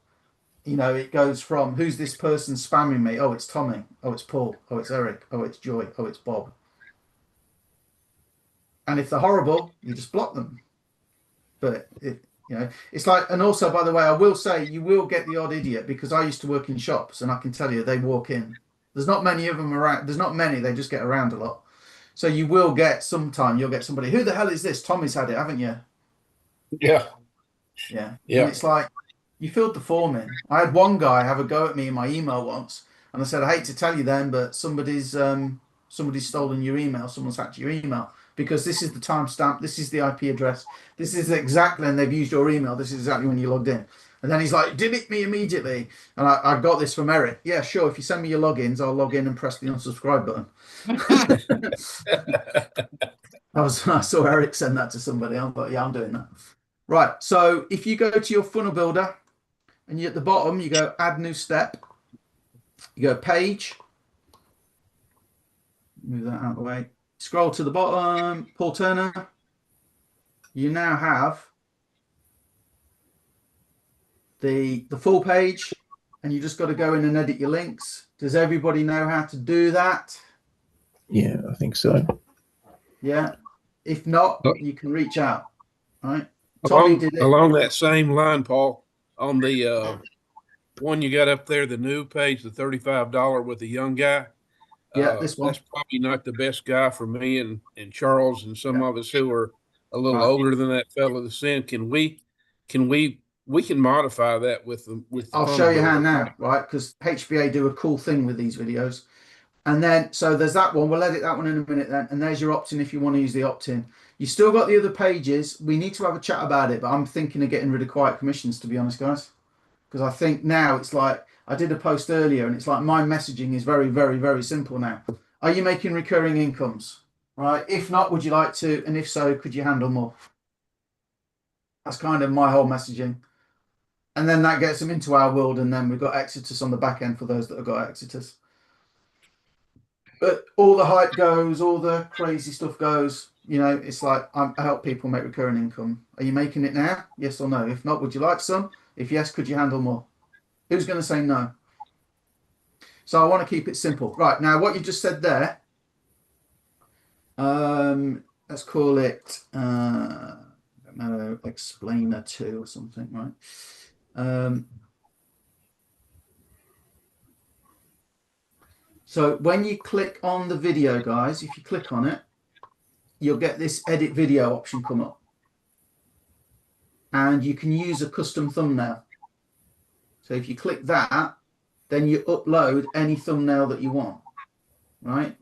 it goes from who's this person spamming me? Oh, it's Tommy. Oh, it's Paul. Oh, it's Eric. Oh, it's Joy. Oh, it's Bob. And if they're horrible, you just block them. But it's like, and also, by the way, I will say you will get the odd idiot, because I used to work in shops and I can tell you they walk in. There's not many of them around. There's not many. They just get around a lot. So you will get sometime, you'll get somebody, who the hell is this? Tommy's had it, haven't you? Yeah. Yeah. Yeah. And it's like, you filled the form in. I had one guy have a go at me in my email once, and I said, I hate to tell you then, but somebody's stolen your email. Someone's hacked your email, because this is the timestamp. This is the IP address. This is exactly, and they've used your email. This is exactly when you logged in. And then he's like, delete me immediately. And I got this from Eric. Yeah, sure. If you send me your logins, I'll log in and press the unsubscribe button. I saw Eric send that to somebody. I thought, yeah, I'm doing that. Right. So if you go to your funnel builder and you at the bottom, you go add new step. You go page. Move that out of the way. Scroll to the bottom, Paul Turner. You now have the full page, and you just got to go in and edit your links. Does everybody know how to do that? Yeah, I think so. Yeah. If not, you can reach out. All right. Tommy did it. Along that same line, Paul, on the one you got up there, the new page, the $35 with the young guy. Yeah, this one. That's probably not the best guy for me and Charles and some of us who are a little older than that fellow that's in. We can modify that with the I'll show you how now, right? Because HBA do a cool thing with these videos. And then, so there's that one. We'll edit that one in a minute then. And there's your opt-in if you want to use the opt-in. You still got the other pages. We need to have a chat about it, but I'm thinking of getting rid of quiet commissions, to be honest, guys. Because I think now it's like, I did a post earlier and it's like my messaging is very, very, very simple now. Are you making recurring incomes? Right? If not, would you like to? And if so, could you handle more? That's kind of my whole messaging. And then that gets them into our world. And then we've got Exitus on the back end for those that have got Exitus. But all the hype goes, all the crazy stuff goes. It's like I help people make recurring income. Are you making it now? Yes or no? If not, would you like some? If yes, could you handle more? Who's going to say no? So I want to keep it simple. Right, now what you just said there, let's call it explainer 2 or something, right? So when you click on the video, guys, if you click on it, you'll get this edit video option come up. And you can use a custom thumbnail. So if you click that, then you upload any thumbnail that you want, right?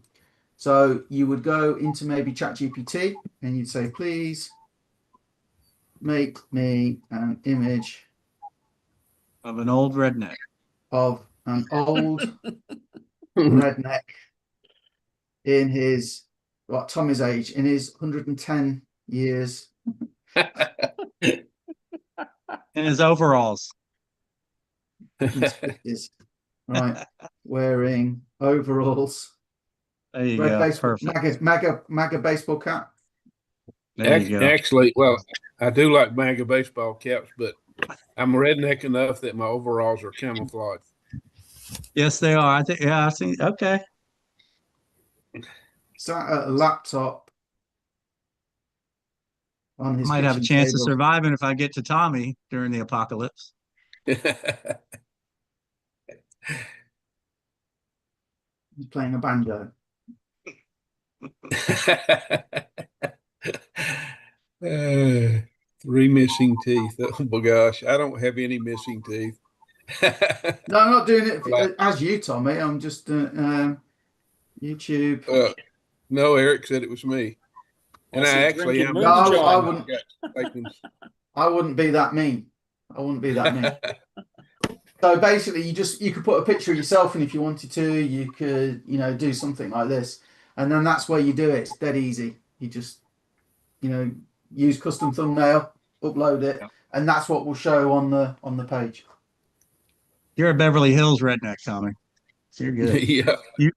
So you would go into maybe ChatGPT and you'd say, please make me an image of an old redneck. Of an old redneck in his, Tommy's age, in his 110 years. In his overalls. Right, wearing overalls. There you red go. Baseball, Perfect. MAGA baseball cap. There you go. Actually, well, I do like MAGA baseball caps, but I'm redneck enough that my overalls are camouflage. Yes, they are. I think. Yeah, I think. Okay. Sat at a laptop on his. Might have a chance table. of surviving if I get to Tommy during the apocalypse. He's playing a banjo. 3 missing teeth. Oh my gosh, I don't have any missing teeth. No, I'm not doing it as you, Tommy. I'm just YouTube. No, Eric said it was me, and I actually am. No, I wouldn't be that mean. I wouldn't be that mean. So basically, you could put a picture of yourself in if you wanted to. You could, do something like this, and then that's where you do it. It's dead easy. You just, use custom thumbnail, upload it, and that's what will show on the page. You're a Beverly Hills redneck, Tommy. So you're good. Yeah. You,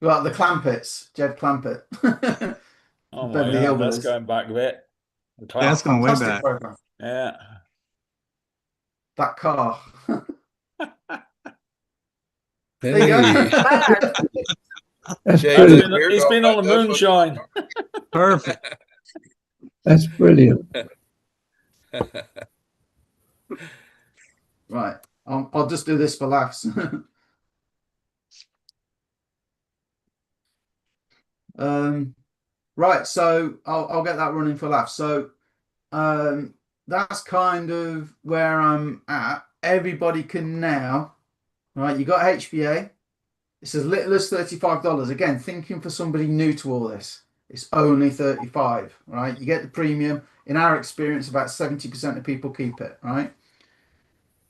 Well, the Clampets, Jed Clampett. Oh my Beverly God, that's Hillbillies. going back a bit. that's going way Fantastic back. program. Yeah. That car. Hey. There you go. That's Jay, brilliant. He's been on the moonshine. Perfect. That's brilliant. Right. I'll just do this for laughs. Right. So I'll get that running for laughs. So that's kind of where I'm at. Everybody can now, right? You got HBA. It's as little as $35. Again, thinking for somebody new to all this, it's only $35, right? You get the premium. In our experience, about 70% of people keep it, right?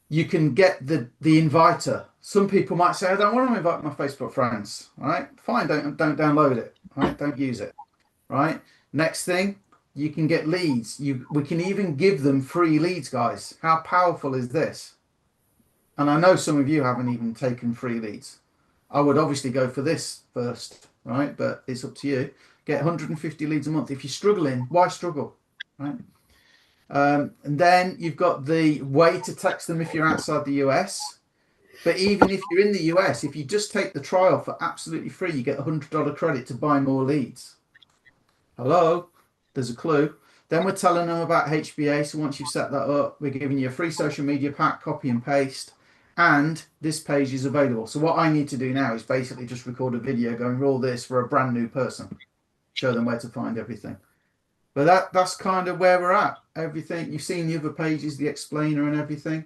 You can get the inviter. Some people might say, I don't want to invite my Facebook friends, right? Fine, don't download it, right? Don't use it, right? Next thing, you can get leads. We can even give them free leads, guys. How powerful is this? And I know some of you haven't even taken free leads. I would obviously go for this first, right? But it's up to you. Get 150 leads a month. If you're struggling, why struggle, right? And then you've got the way to text them if you're outside the US. But even if you're in the US, if you just take the trial for absolutely free, you get $100 credit to buy more leads. Hello, there's a clue. Then we're telling them about HBA. So once you've set that up, we're giving you a free social media pack, copy and paste. And this page is available. So what I need to do now is basically just record a video going roll this for a brand new person. Show them where to find everything. But that's kind of where we're at. Everything you've seen the other pages, the explainer and everything.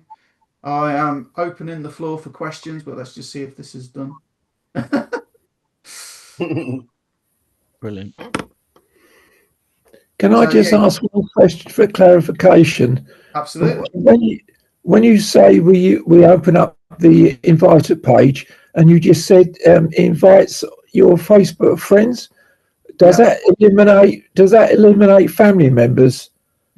I am opening the floor for questions, but let's just see if this is done. Brilliant. Can I just ask one question for clarification? Absolutely. When you say we open up the inviter page and you just said invites your Facebook friends, does that eliminate family members?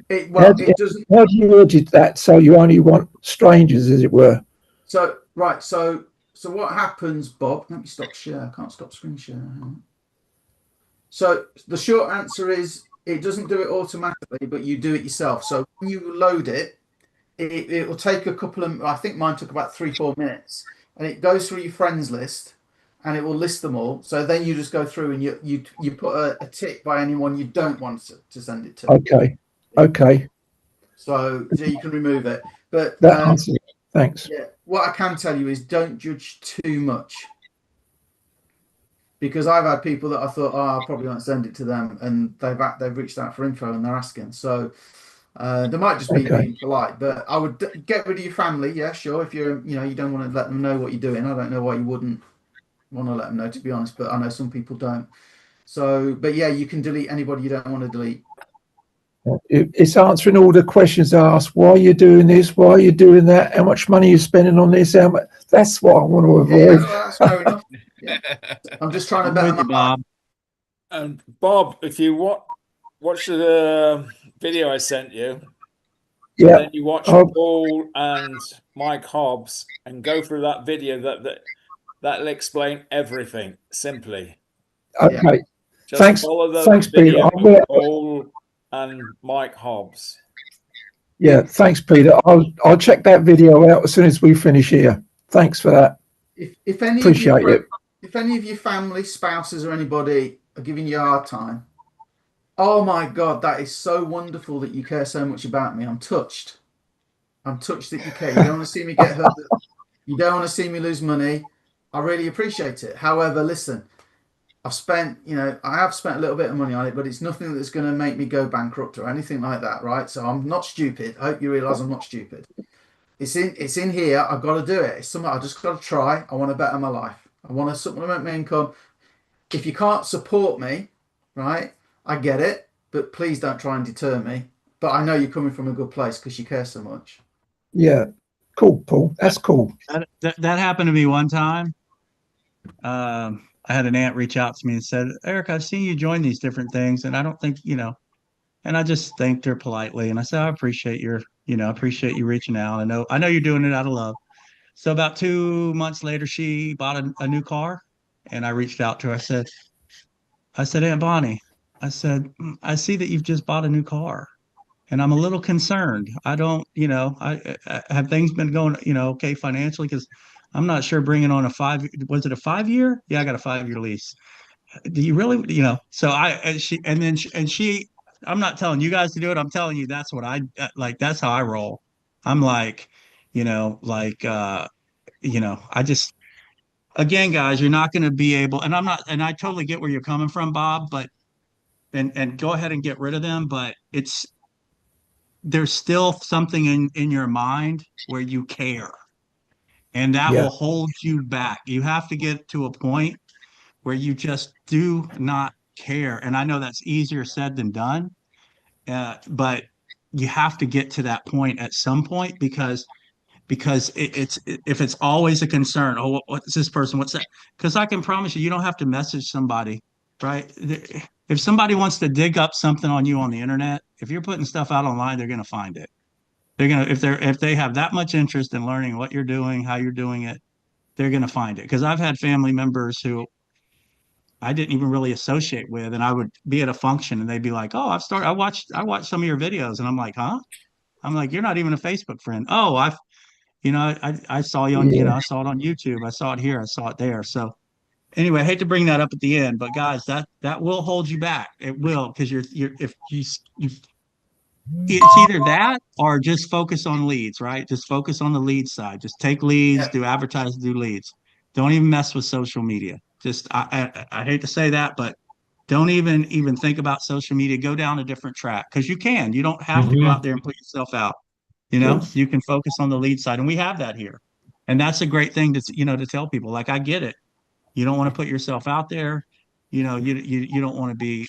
It doesn't. How do you edit that so you only want strangers, as it were? So right, so what happens, Bob? Let me stop share. I can't stop screen share. So the short answer is it doesn't do it automatically, but you do it yourself. So when you load it, it will take a couple of. I think mine took about 3-4 minutes, and it goes through your friends list, and it will list them all. So then you just go through and you put a tick by anyone you don't want to send it to. Okay. So you can remove it, but that answers it. Thanks. Yeah. What I can tell you is don't judge too much, because I've had people that I thought, I probably won't send it to them, and they've reached out for info and they're asking. So they might just be being polite, but I would get rid of your family. Yeah, sure. If you're, you don't want to let them know what you're doing. I don't know why you wouldn't want to let them know, to be honest, but I know some people don't. So, but yeah, you can delete anybody you don't want to delete. It's answering all the questions I asked. Why are you doing this? Why are you doing that? How much money are you spending on this? That's what I want to avoid. Yeah, that's fair enough. Yeah. I'm just trying to better Bob. And Bob, if you watch the video I sent you, yeah, then you watch Paul and Mike Hobbs and go through that video. That'll explain everything simply. Okay. Just Thanks. follow the Thanks, video Peter. of Paul and Mike Hobbs. Yeah, thanks, Peter. I'll check that video out as soon as we finish here. Thanks for that. If any Appreciate it. If any of your family, spouses, or anybody are giving you a hard time, oh my God, that is so wonderful that you care so much about me. I'm touched. I'm touched that you care. You don't want to see me get hurt. You don't want to see me lose money. I really appreciate it. However, listen, I have spent a little bit of money on it, but it's nothing that's going to make me go bankrupt or anything like that, right? So I'm not stupid. I hope you realize I'm not stupid. It's in here. I've got to do it. It's something I just got to try. I want to better my life. I want to supplement my income. If you can't support me, right, I get it, but please don't try and deter me. But I know you're coming from a good place because you care so much. Yeah. Cool, Paul. That's cool. That happened to me one time. I had an aunt reach out to me and said, Eric, I've seen you join these different things, and I don't think, and And I just thanked her politely, and I said, I appreciate appreciate you reaching out. I know you're doing it out of love. So about 2 months later, she bought a new car, and I reached out to her. I said, Aunt Bonnie, I said, I see that you've just bought a new car, and I'm a little concerned. I don't, I have things been going, okay financially, because I'm not sure bringing on was it a 5 year? Yeah, I got a 5 year lease. Do you really, So she, I'm not telling you guys to do it. I'm telling you that's what I like. That's how I roll. I'm like, I just, again, guys, you're not going to be able, and I totally get where you're coming from, Bob, but and go ahead and get rid of them, but there's still something in your mind where you care, and that Yeah. will hold you back. You have to get to a point where you just do not care. And I know that's easier said than done, but you have to get to that point at some point, because if it's always a concern, oh, what's this person? What's that? Because I can promise you, you don't have to message somebody, right? If somebody wants to dig up something on you on the internet, if you're putting stuff out online, they're going to find it. They're going to, if they have that much interest in learning what you're doing, how you're doing it, they're going to find it. Because I've had family members who I didn't even really associate with, and I would be at a function and they'd be like, "Oh, I watched some of your videos," and I'm like, "Huh?" I'm like, "You're not even a Facebook friend." "Oh, I saw you on, Yeah. I saw it on YouTube. I saw it here. I saw it there." So anyway, I hate to bring that up at the end, but guys, that will hold you back. It will, because if you it's either that or just focus on leads, right? Just focus on the lead side. Just take leads, Yeah. do advertise, do leads. Don't even mess with social media. Just I hate to say that, but don't even think about social media. Go down a different track, because you can. You don't have to go out there and put yourself out. You can focus on the lead side, and we have that here. And that's a great thing to tell people. Like, I get it. You don't want to put yourself out there. You don't want to be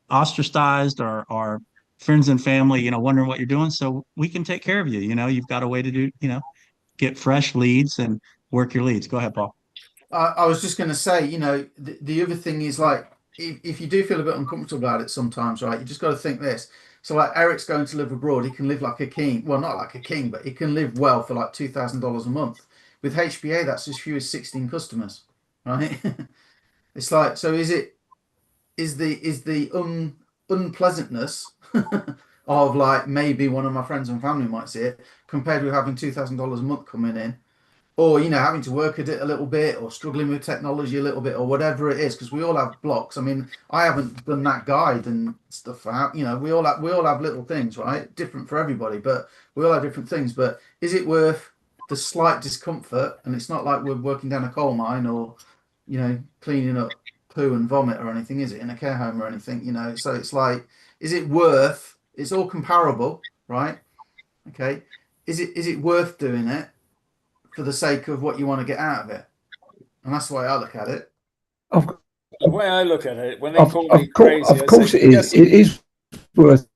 ostracized or friends and family, wondering what you're doing. So we can take care of you. You've got a way to get fresh leads and work your leads. Go ahead, Paul. I was just going to say, the other thing is, like, if you do feel a bit uncomfortable about it sometimes, right, you just got to think this. So, like, Eric's going to live abroad. He can live like a king. Well, not like a king, but he can live well for like $2,000 a month. With HBA, that's as few as 16 customers, right? It's like, so is the unpleasantness of, like, maybe one of my friends and family might see it, compared with having $2,000 a month coming in, or having to work at it a little bit, or struggling with technology a little bit, or whatever it is, because we all have blocks. I mean, I haven't done that guide and stuff out. We all have little things, right? Different for everybody, but we all have different things. But is it worth the slight discomfort? And it's not like we're working down a coal mine, or cleaning up poo and vomit or anything, is it, in a care home or anything? So it's like, is it worth? It's all comparable, right? Okay, is it worth doing it for the sake of what you want to get out of it? And that's the way I look at it. The way I look at it, when they call me crazy, of course it is. It is worth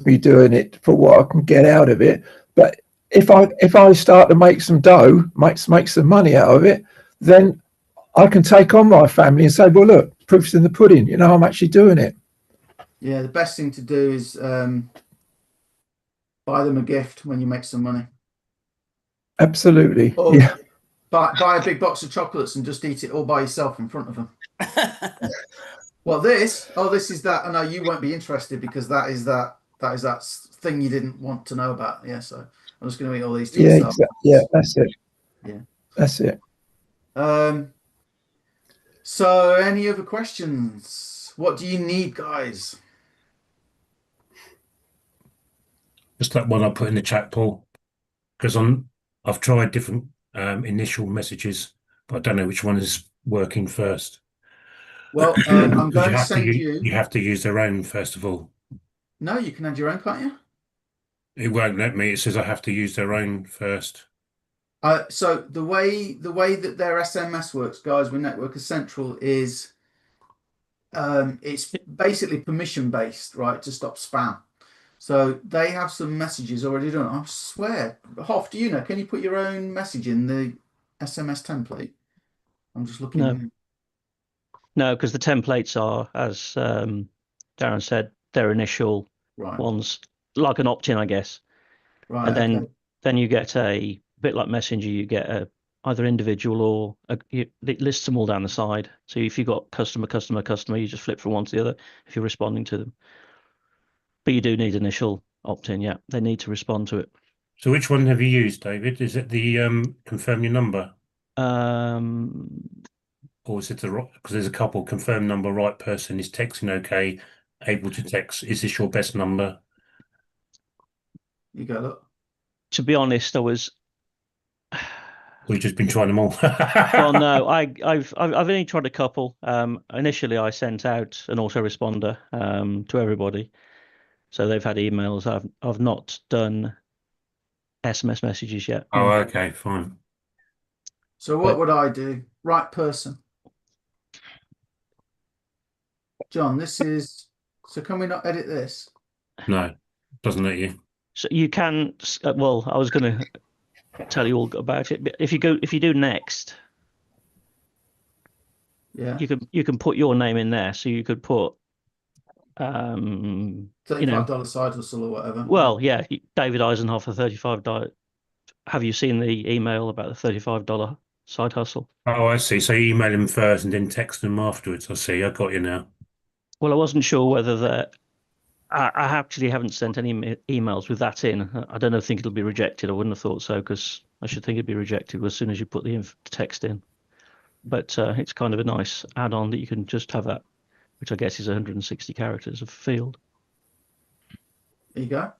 me doing it for what I can get out of it. But if I start to make some dough, make some money out of it, then I can take on my family and say, well, look, proof's in the pudding. I'm actually doing it. Yeah, the best thing to do is buy them a gift when you make some money. Absolutely. Or yeah. Buy a big box of chocolates and just eat it all by yourself in front of them. Well, this is that. I know you won't be interested, because that is that thing you didn't want to know about. Yeah, so I'm just going to eat all these to yourself. Exactly. Yeah, that's it. Yeah, that's it. So any other questions? What do you need, guys? Just that one I put in the chat, Paul, because I've tried different initial messages, but I don't know which one is working first. Well, I'm going to send you. You have to use their own first of all. No, you can add your own, can't you? It won't let me. It says I have to use their own first. So the way that their SMS works, guys, with Network Central is it's basically permission based, right, to stop spam. So they have some messages already done. I swear, Hoff, do you know? Can you put your own message in the SMS template? I'm just looking. No, because the templates are, as Darren said, their initial Right. ones, like an opt-in, I guess. Right. And then okay. then you get a bit like Messenger, you get a either individual or it lists them all down the side. So if you've got customer, you just flip from one to the other if you're responding to them. But you do need initial opt-in, yeah. They need to respond to it. So which one have you used, David? Is it the confirm your number? Or is it the right? Because there's a couple. Confirm number, right person is texting okay, able to text. Is this your best number? You go look. To be honest, I was. We've just been trying them all. Well, no, I've only tried a couple. Initially, I sent out an autoresponder to everybody, so they've had emails. I've not done SMS messages yet. Oh, okay, fine. So what would I do? Right person. John, this is. So can we not edit this? No, doesn't let you. So you can. Well, I was going to tell you all about it. But if you do next, yeah, you can put your name in there. So you could put $35 side hustle or whatever. Well, yeah, David Eisenhower, $35. Have you seen the email about the $35 side hustle? Oh, I see. So you email him first and then text him afterwards. I see. I got you now. Well, I wasn't sure whether that. I actually haven't sent any emails with that in. I don't know. Think it'll be rejected. I wouldn't have thought so because I should think it'd be rejected as soon as you put the text in. But it's kind of a nice add-on that you can just have that, which I guess is 160 characters of field. There you go.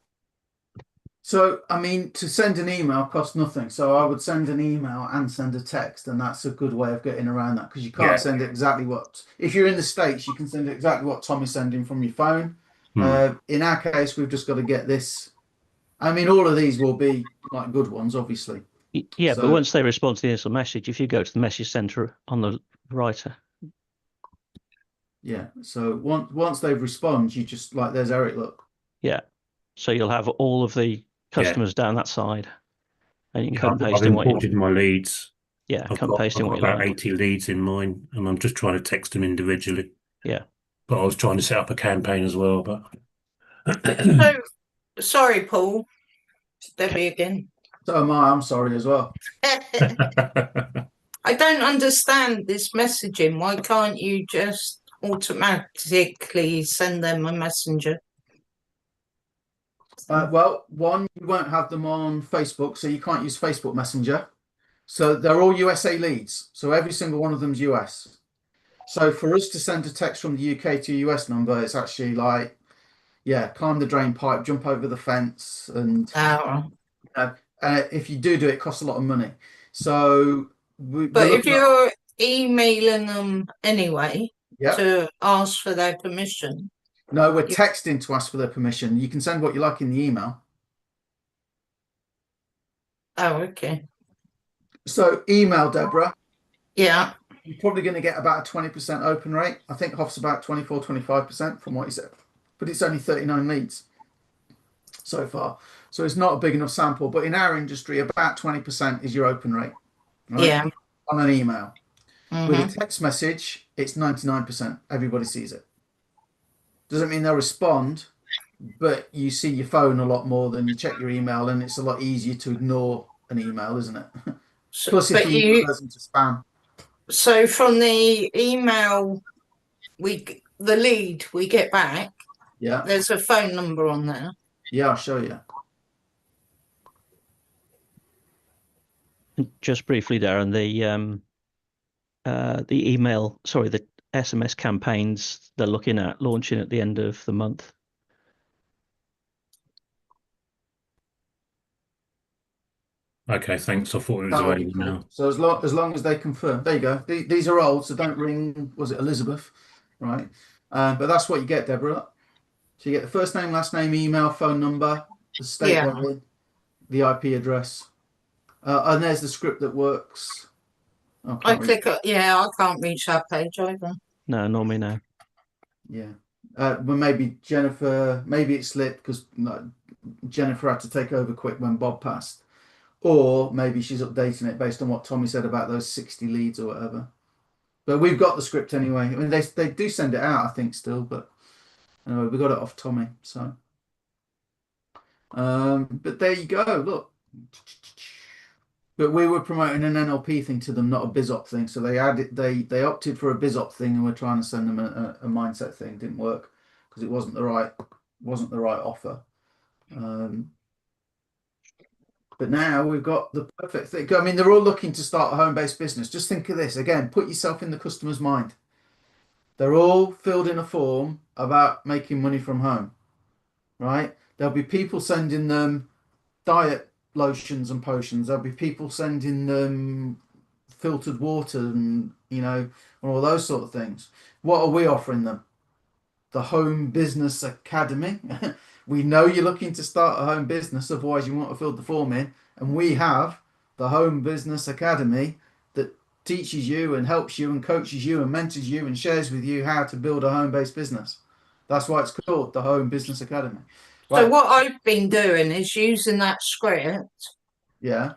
So, I mean, to send an email costs nothing. So I would send an email and send a text, and that's a good way of getting around that because you can't send it exactly what. If you're in the States, you can send it exactly what Tom is sending from your phone. In our case, we've just got to get this. I mean, all of these will be like good ones, obviously. Yeah, but once they respond to the initial message, if you go to the message center on the writer. Yeah. So once they've responded, you just like there's Eric. Look. Yeah. So you'll have all of the customers down that side, and you can cut and paste in I've what you imported my leads. Yeah, I've cut and paste in what you about like. 80 leads in mine, and I'm just trying to text them individually. Yeah. But I was trying to set up a campaign as well. But So, sorry, Paul. Debbie again. So am I. I'm sorry as well. I don't understand this messaging. Why can't you just automatically send them a messenger? Well, one, you won't have them on Facebook, so you can't use Facebook Messenger. So they're all USA leads. So every single one of them's US. So for us to send a text from the UK to a US number, it's actually like, yeah, climb the drain pipe, jump over the fence, and if you do it, it costs a lot of money. So, but if you're emailing them anyway Yep. to ask for their permission. No, we're texting to ask for their permission. You can send what you like in the email. Oh, okay. So email Deborah. Yeah. You're probably going to get about a 20% open rate. I think Hoff's about 24, 25% from what he said. But it's only 39 leads so far. So it's not a big enough sample. But in our industry, about 20% is your open rate. Right? Yeah. On an email. Mm-hmm. With a text message, it's 99%. Everybody sees it. Doesn't mean they'll respond, but you see your phone a lot more than you check your email, and it's a lot easier to ignore an email, isn't it? Plus, if you goes into spam. So from the email, the lead we get back, yeah, there's a phone number on there. Yeah, I'll show you. Just briefly, Darren, the email, sorry, the SMS campaigns they're looking at launching at the end of the month. Okay, thanks. I thought it was available now. So as long as they confirm, there you go. These are old, so don't ring. Was it Elizabeth? Right, but that's what you get, Deborah. So you get the first name, last name, email, phone number, the state level, the IP address, and there's the script that works. I click it. Yeah, I can't reach that page either. No, normally no. Yeah, but maybe Jennifer. Maybe it slipped because Jennifer had to take over quick when Bob passed. Or maybe she's updating it based on what Tommy said about those 60 leads or whatever. But we've got the script anyway. I mean, they do send it out, I think, still. But anyway, we got it off Tommy. So But there you go. Look. But we were promoting an NLP thing to them, not a BizOp thing. So they opted for a BizOp thing, and we're trying to send them a mindset thing. Didn't work because it wasn't the right offer. But now we've got the perfect thing. I mean, they're all looking to start a home-based business. Just think of this again. Put yourself in the customer's mind. They're all filled in a form about making money from home, right? There'll be people sending them diet lotions and potions. There'll be people sending them filtered water and, you know, all those sort of things. What are we offering them? The Home Business Academy. We know you're looking to start a home business, otherwise you won't have filled the form in. And we have the Home Business Academy that teaches you and helps you and coaches you and mentors you and shares with you how to build a home-based business. That's why it's called the Home Business Academy. Right. So what I've been doing is using that script. Yeah.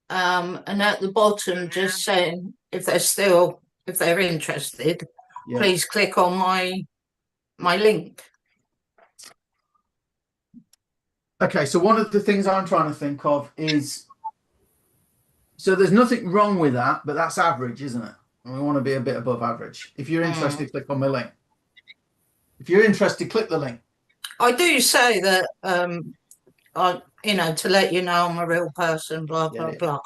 And at the bottom, just saying if they're interested, please click on my link. Okay, so one of the things I'm trying to think of is, so there's nothing wrong with that, but that's average, isn't it? And we want to be a bit above average. If you're interested, click on my link. If you're interested, click the link. I do say that, to let you know I'm a real person, blah, blah, blah.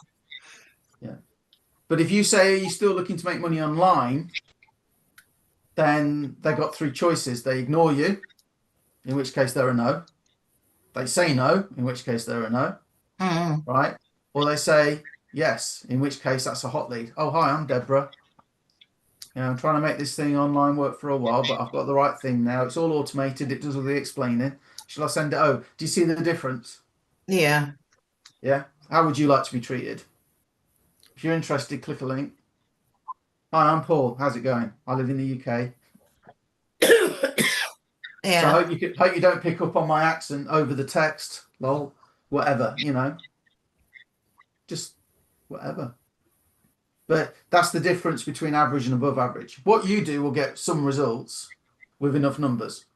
Yeah. But if you say you're still looking to make money online, then they've got three choices. They ignore you, in which case they're a no. They say no, in which case they're a no. Right? Or they say yes, in which case that's a hot lead. Oh, hi, I'm Deborah. I'm trying to make this thing online work for a while, but I've got the right thing now. It's all automated. It does all the explaining. Shall I send it over? Do you see the difference? Yeah. Yeah. How would you like to be treated? If you're interested, click a link. Hi, I'm Paul. How's it going? I live in the UK. Yeah. So I hope you don't pick up on my accent over the text, lol, whatever, just whatever. But that's the difference between average and above average. What you do will get some results with enough numbers,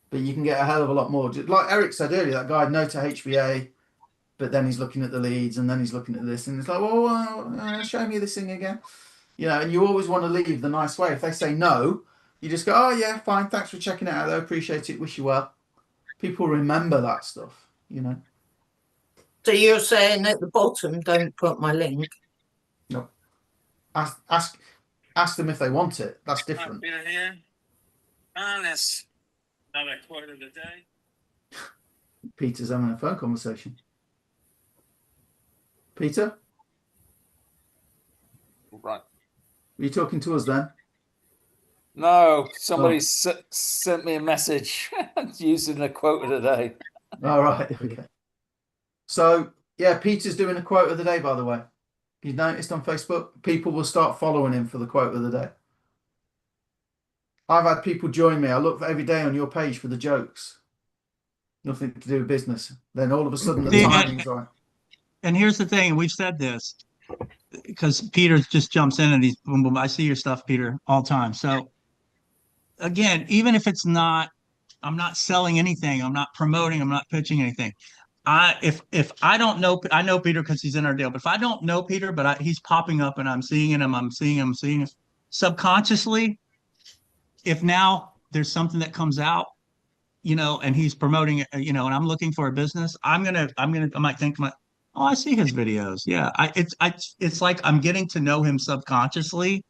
but you can get a hell of a lot more. Like Eric said earlier, that guy no to HBA, but then he's looking at the leads and then he's looking at this and it's like, well, show me this thing again. And you always want to leave the nice way. If they say no, you just go, oh, yeah, fine. Thanks for checking it out, though. Appreciate it. Wish you well. People remember that stuff, So you're saying at the bottom, don't put my link? No. Ask them if they want it. That's different. Peter here. Honest. Another quote of the day. Peter's having a phone conversation. Peter? Right. Were you talking to us then? No, somebody sent me a message using a quote of the day. All right. Okay. So, yeah, Peter's doing a quote of the day, by the way. You've noticed on Facebook, people will start following him for the quote of the day. I've had people join me. I look for every day on your page for the jokes. Nothing to do with business. Then all of a sudden, the timing's right. And here's the thing. We've said this because Peter just jumps in and he's boom, boom. I see your stuff, Peter, all the time. So again, even if it's not, I'm not selling anything. I'm not promoting. I'm not pitching anything. If I don't know, I know Peter because he's in our deal. But if I don't know Peter, but he's popping up and I'm seeing him, I'm seeing him subconsciously. If now there's something that comes out, and he's promoting it, and I'm looking for a business, I might think, oh, I see his videos. Yeah, it's like I'm getting to know him subconsciously,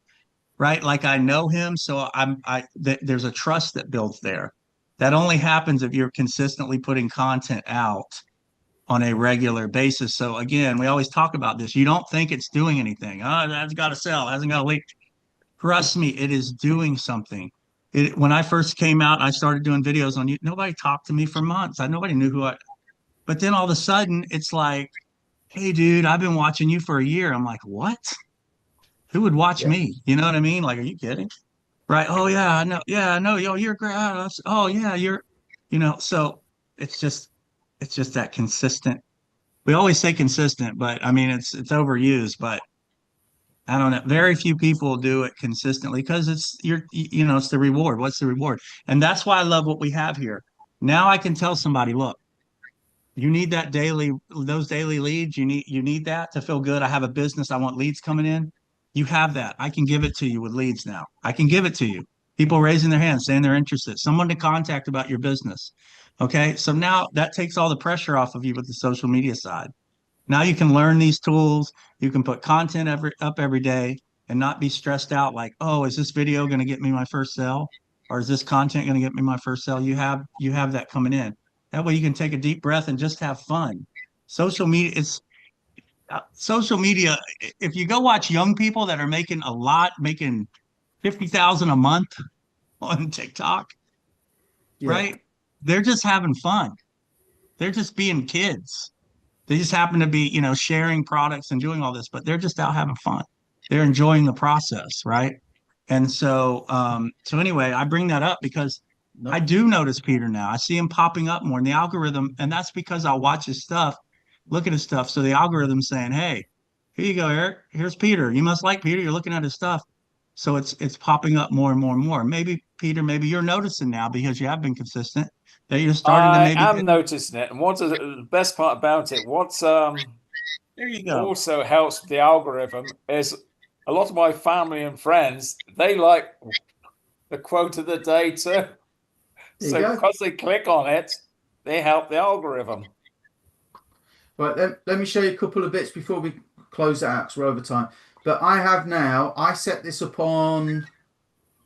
right? Like I know him, so there's a trust that builds there. That only happens if you're consistently putting content out on a regular basis. So again, we always talk about this. You don't think it's doing anything. Oh, that's got to sell, hasn't got to leak. Trust me, it is doing something. When I first came out, I started doing videos on you. Nobody talked to me for months. Nobody knew but then all of a sudden it's like, hey dude, I've been watching you for a year. I'm like, what? Who would watch me? You know what I mean? Like, are you kidding? Right. Oh yeah, I know. Yeah, I know. Yo, you're great. Oh yeah, so it's just that consistent. We always say consistent, but I mean, it's overused, but I don't know. Very few people do it consistently because it's it's the reward. What's the reward? And that's why I love what we have here. Now I can tell somebody, look, You need that those daily leads. You need that to feel good. I have a business. I want leads coming in. You have that. I can give it to you with leads now. I can give it to you. People raising their hands, saying they're interested. Someone to contact about your business. Okay. So now that takes all the pressure off of you with the social media side. Now you can learn these tools. You can put content up every day and not be stressed out like, oh, is this video going to get me my first sale? Or is this content going to get me my first sale? You have that coming in. That way you can take a deep breath and just have fun. Social media, if you go watch young people that are making a lot, making 50,000 a month on TikTok, right? They're just having fun. They're just being kids. They just happen to be, sharing products and doing all this, but they're just out having fun. They're enjoying the process, right? And so, anyway, I bring that up because I do notice Peter now. I see him popping up more in the algorithm, and that's because I'll watch his stuff, look at his stuff. So the algorithm's saying, "Hey, here you go, Eric. Here's Peter. You must like Peter. You're looking at his stuff." So it's popping up more and more and more. Maybe Peter, maybe you're noticing now because you have been consistent that you're starting to maybe. I'm noticing it, and what's the best part about it? What's there you go. Also helps with the algorithm is a lot of my family and friends, they like the quote of the day too. So because they click on it, they help the algorithm. Right, let me show you a couple of bits before we close it out because we're over time. But I set this up on,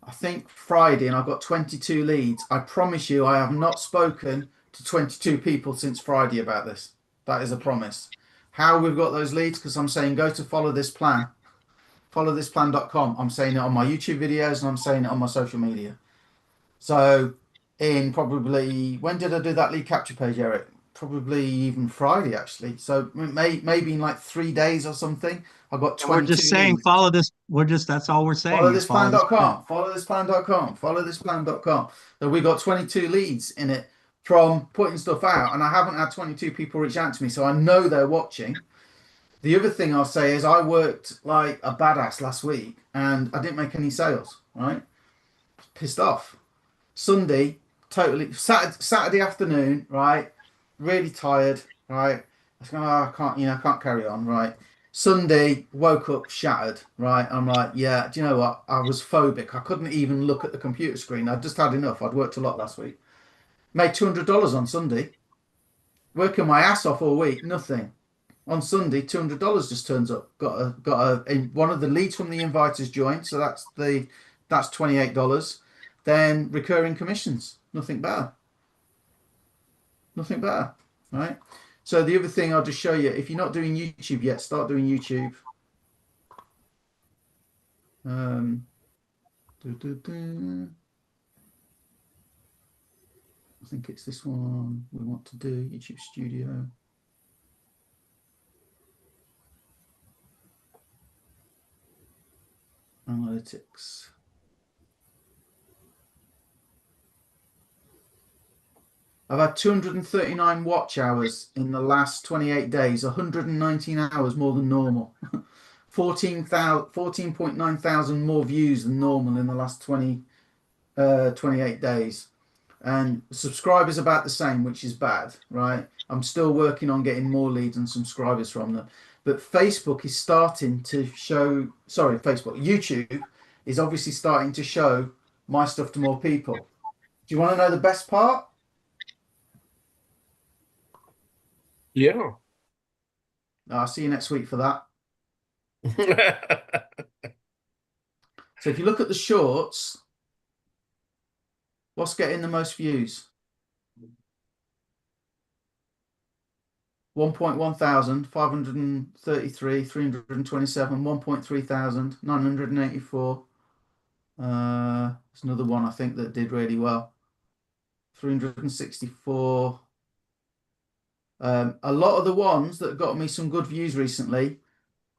I think, Friday, and I've got 22 leads. I promise you, I have not spoken to 22 people since Friday about this. That is a promise. How we've got those leads, because I'm saying go to follow this plan, followthisplan.com. I'm saying it on my YouTube videos and I'm saying it on my social media. So in probably, when did I do that lead capture page, Eric? Probably even Friday, actually. So maybe in like 3 days or something. I've got 22 We're just saying leads. follow this. That's all we're saying. Followthisplan.com. Followthisplan.com. Followthisplan.com. So we got 22 leads in it from putting stuff out, and I haven't had 22 people reach out to me, so I know they're watching. The other thing I'll say is I worked like a badass last week and I didn't make any sales, right? Pissed off. Sunday, totally, Saturday afternoon, right? Really tired, right? I was going, I can't carry on, right? Sunday, woke up shattered, right? I'm like, yeah, do you know what? I was phobic. I couldn't even look at the computer screen. I'd just had enough. I'd worked a lot last week. Made $200 on Sunday. Working my ass off all week, nothing. On Sunday, $200 just turns up. Got one of the leads from the inviters joined, so that's $28. Then recurring commissions, nothing better. Nothing better, right? So the other thing I'll just show you, if you're not doing YouTube yet, start doing YouTube. I think it's this one we want to do, YouTube Studio. Analytics. I've had 239 watch hours in the last 28 days, 119 hours more than normal. 14.9 thousand more views than normal in the last 28 days. And subscribers about the same, which is bad, right? I'm still working on getting more leads and subscribers from them. But Facebook is starting to show, YouTube is obviously starting to show my stuff to more people. Do you want to know the best part? Yeah. I'll see you next week for that. So if you look at the shorts, what's getting the most views? 1.1 thousand, 533, 327, 1.3 thousand, 984. There's another one I think that did really well. 364. A lot of the ones that got me some good views recently,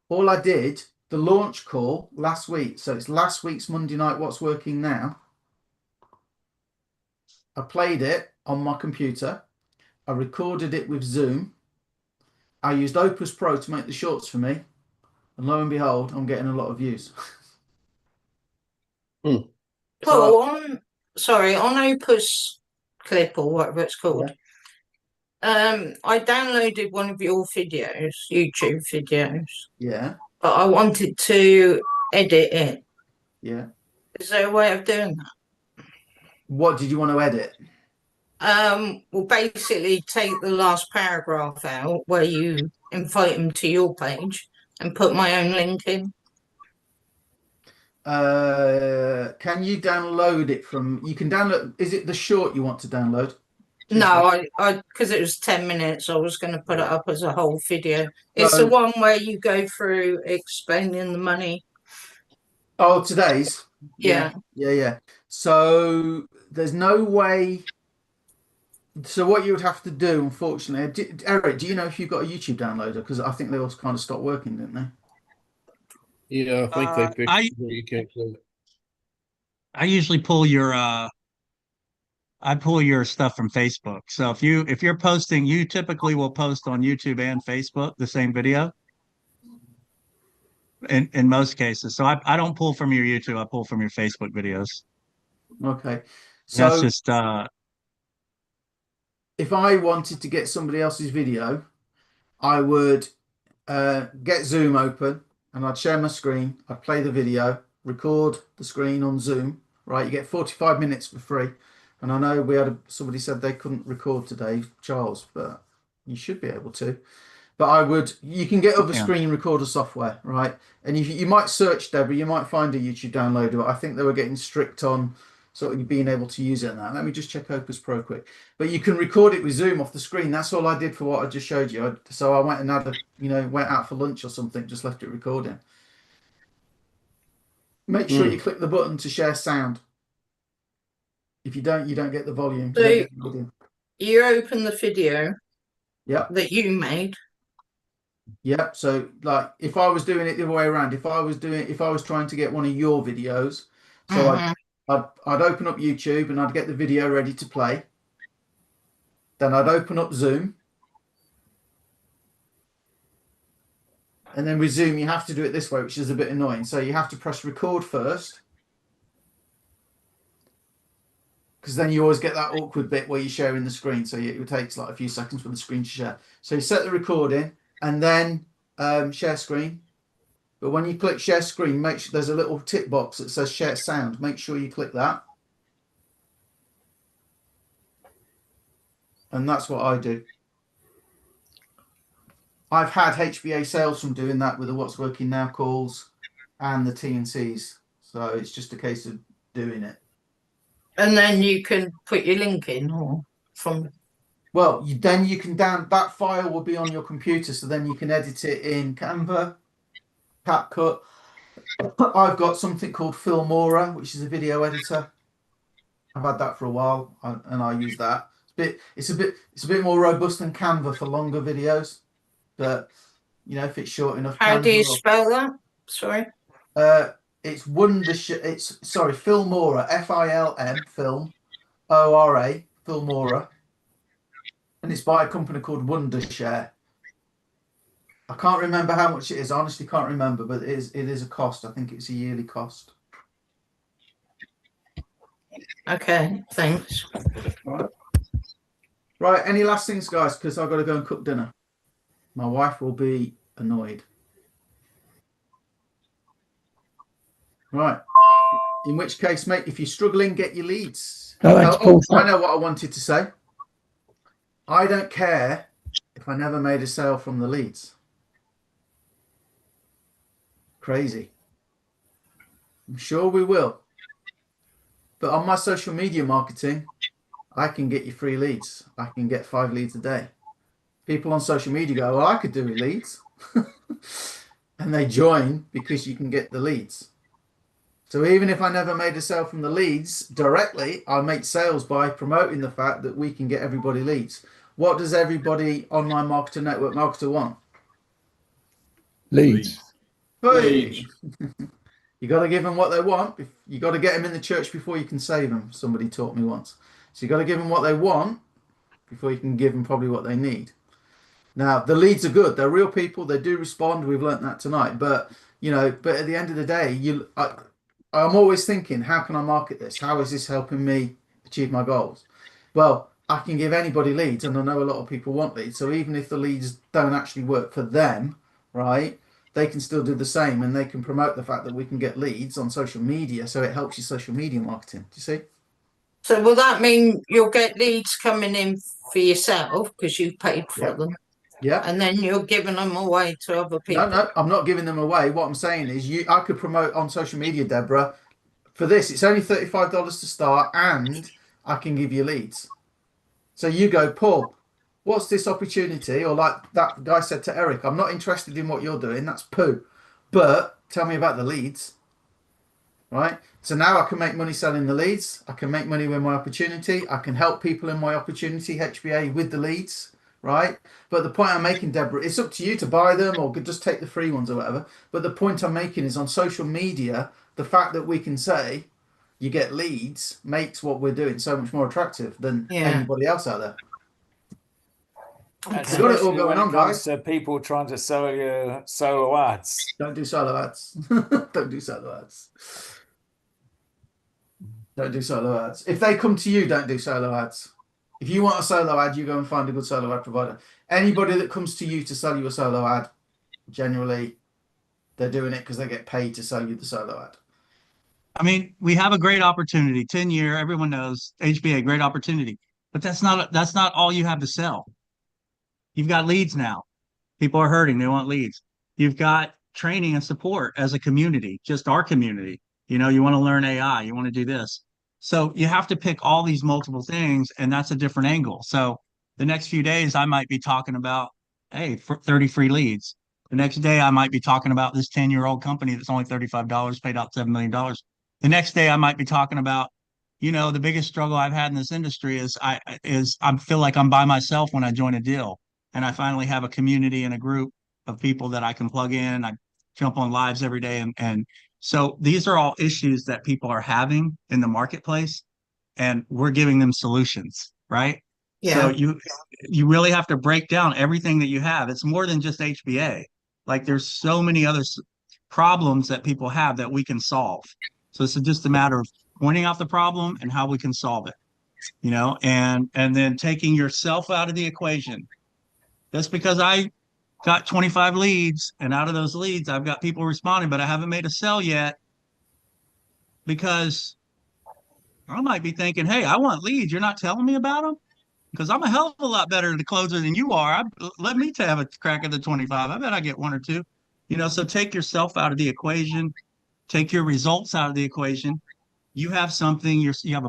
all I did, the launch call last week. So it's last week's Monday Night What's Working Now. I played it on my computer. I recorded it with Zoom. I used Opus Pro to make the shorts for me. And lo and behold, I'm getting a lot of views. Paul, on Opus Clip or whatever it's called, I downloaded one of your videos, YouTube videos, Yeah. but I wanted to edit it. Yeah. Is there a way of doing that? What did you want to edit? Well, basically take the last paragraph out where you invite them to your page and put my own link in. Can you download it from? You can download. Is it the short you want to download? No, I because it was 10 minutes, I was going to put it up as a whole video. It's the one where you go through explaining the money. Oh, today's? Yeah. Yeah. So there's no way. So what you would have to do, unfortunately, Eric, do you know if you've got a YouTube downloader? Because I think they all kind of stopped working, didn't they? Yeah, I think they fixed it where you can't play it. I usually pull your I pull your stuff from Facebook. So if you're posting, you typically will post on YouTube and Facebook the same video. In most cases. So I don't pull from your YouTube, I pull from your Facebook videos. Okay. So that's just if I wanted to get somebody else's video, I would get Zoom open and I'd share my screen, I'd play the video, record the screen on Zoom, right? You get 45 minutes for free. And I know we had somebody said they couldn't record today, Charles, but you should be able to. But you can get other screen recorder software, right? And you might search, Deborah, you might find a YouTube downloader. I think they were getting strict on sort of being able to use it and that. Let me just check Opus Pro quick. But you can record it with Zoom off the screen. That's all I did for what I just showed you. So I went and had went out for lunch or something, just left it recording. Make sure you click the button to share sound. If you don't get the volume. So you open the video that you made. Yeah, so like if I was doing it the other way around, if I was trying to get one of your videos, so I'd open up YouTube and I'd get the video ready to play. Then I'd open up Zoom. And then with Zoom, you have to do it this way, which is a bit annoying. So you have to press record first. Because then you always get that awkward bit where you're sharing the screen. So it takes like a few seconds for the screen to share. So you set the recording and then share screen. But when you click share screen, make sure there's a little tick box that says share sound. Make sure you click that. And that's what I do. I've had HBA sales from doing that with the What's Working Now calls and the TNCs. So it's just a case of doing it. And then you can put your link in or from. Well, then you can that file will be on your computer, so then you can edit it in Canva, CapCut. I've got something called Filmora, which is a video editor. I've had that for a while, and I use that. It's a bit more robust than Canva for longer videos, but if it's short enough. How do you spell that? Sorry. It's Wondershare. It's Filmora, FILM, Film, ORA, Filmora, and it's by a company called Wondershare. I can't remember how much it is. I honestly can't remember, but it is a cost. I think it's a yearly cost. Okay, thanks. Right. Any last things, guys? Because I've got to go and cook dinner. My wife will be annoyed. Right. In which case, mate, if you're struggling, get your leads. I know what I wanted to say. I don't care if I never made a sale from the leads. Crazy. I'm sure we will. But on my social media marketing, I can get you free leads. I can get 5 leads a day. People on social media go, well, I could do with leads. And they join because you can get the leads. So even if I never made a sale from the leads directly, I make sales by promoting the fact that we can get everybody leads. What does everybody online marketer, network marketer want? Leads. Hey. You got to give them what they want. You got to get them in the church before you can save them. Somebody taught me once. So you got to give them what they want before you can give them probably what they need. Now, the leads are good. They're real people. They do respond. We've learnt that tonight. But, but at the end of the day, I'm always thinking, how can I market this? How is this helping me achieve my goals? Well, I can give anybody leads, and I know a lot of people want leads. So even if the leads don't actually work for them, right, they can still do the same, and they can promote the fact that we can get leads on social media. So it helps your social media marketing. Do you see? So will that mean you'll get leads coming in for yourself because you paid for them? Yeah. And then you're giving them away to other people? No, I'm not giving them away. What I'm saying is I could promote on social media, Deborah. For this, it's only $35 to start, and I can give you leads. So you go, Paul, what's this opportunity? Or like that guy said to Eric, I'm not interested in what you're doing. That's poo. But tell me about the leads. Right? So now I can make money selling the leads. I can make money with my opportunity. I can help people in my opportunity, HBA, with the leads. Right? But the point I'm making, Deborah, it's up to you to buy them or just take the free ones or whatever. But the point I'm making is on social media, the fact that we can say you get leads makes what we're doing so much more attractive than anybody else out there. We've got it all going on, guys. People trying to sell you solo ads. Don't do solo ads. Don't do solo ads. Don't do solo ads. If they come to you, don't do solo ads. If you want a solo ad, you go and find a good solo ad provider. Anybody that comes to you to sell you a solo ad, generally, they're doing it because they get paid to sell you the solo ad. I mean, we have a great opportunity. 10-year, everyone knows HBA, great opportunity. But that's not all you have to sell. You've got leads now. People are hurting. They want leads. You've got training and support as a community, just our community. You want to learn AI. You want to do this. So you have to pick all these multiple things, and that's a different angle. So the next few days, I might be talking about, hey, 30 free leads. The next day, I might be talking about this 10-year-old company that's only $35, paid out $7 million. The next day, I might be talking about, the biggest struggle I've had in this industry is I feel like I'm by myself when I join a deal, and I finally have a community and a group of people that I can plug in. I jump on lives every day, and so these are all issues that people are having in the marketplace, and we're giving them solutions, right? Yeah. So you really have to break down everything that you have. It's more than just HBA. Like there's so many other problems that people have that we can solve. So it's just a matter of pointing out the problem and how we can solve it, and then taking yourself out of the equation. Just because I got 25 leads, and out of those leads, I've got people responding, but I haven't made a sell yet, because I might be thinking, hey, I want leads. You're not telling me about them? Because I'm a hell of a lot better the closer than you are. Let me have a crack at the 25. I bet I get one or two. So take yourself out of the equation. Take your results out of the equation. You have something. You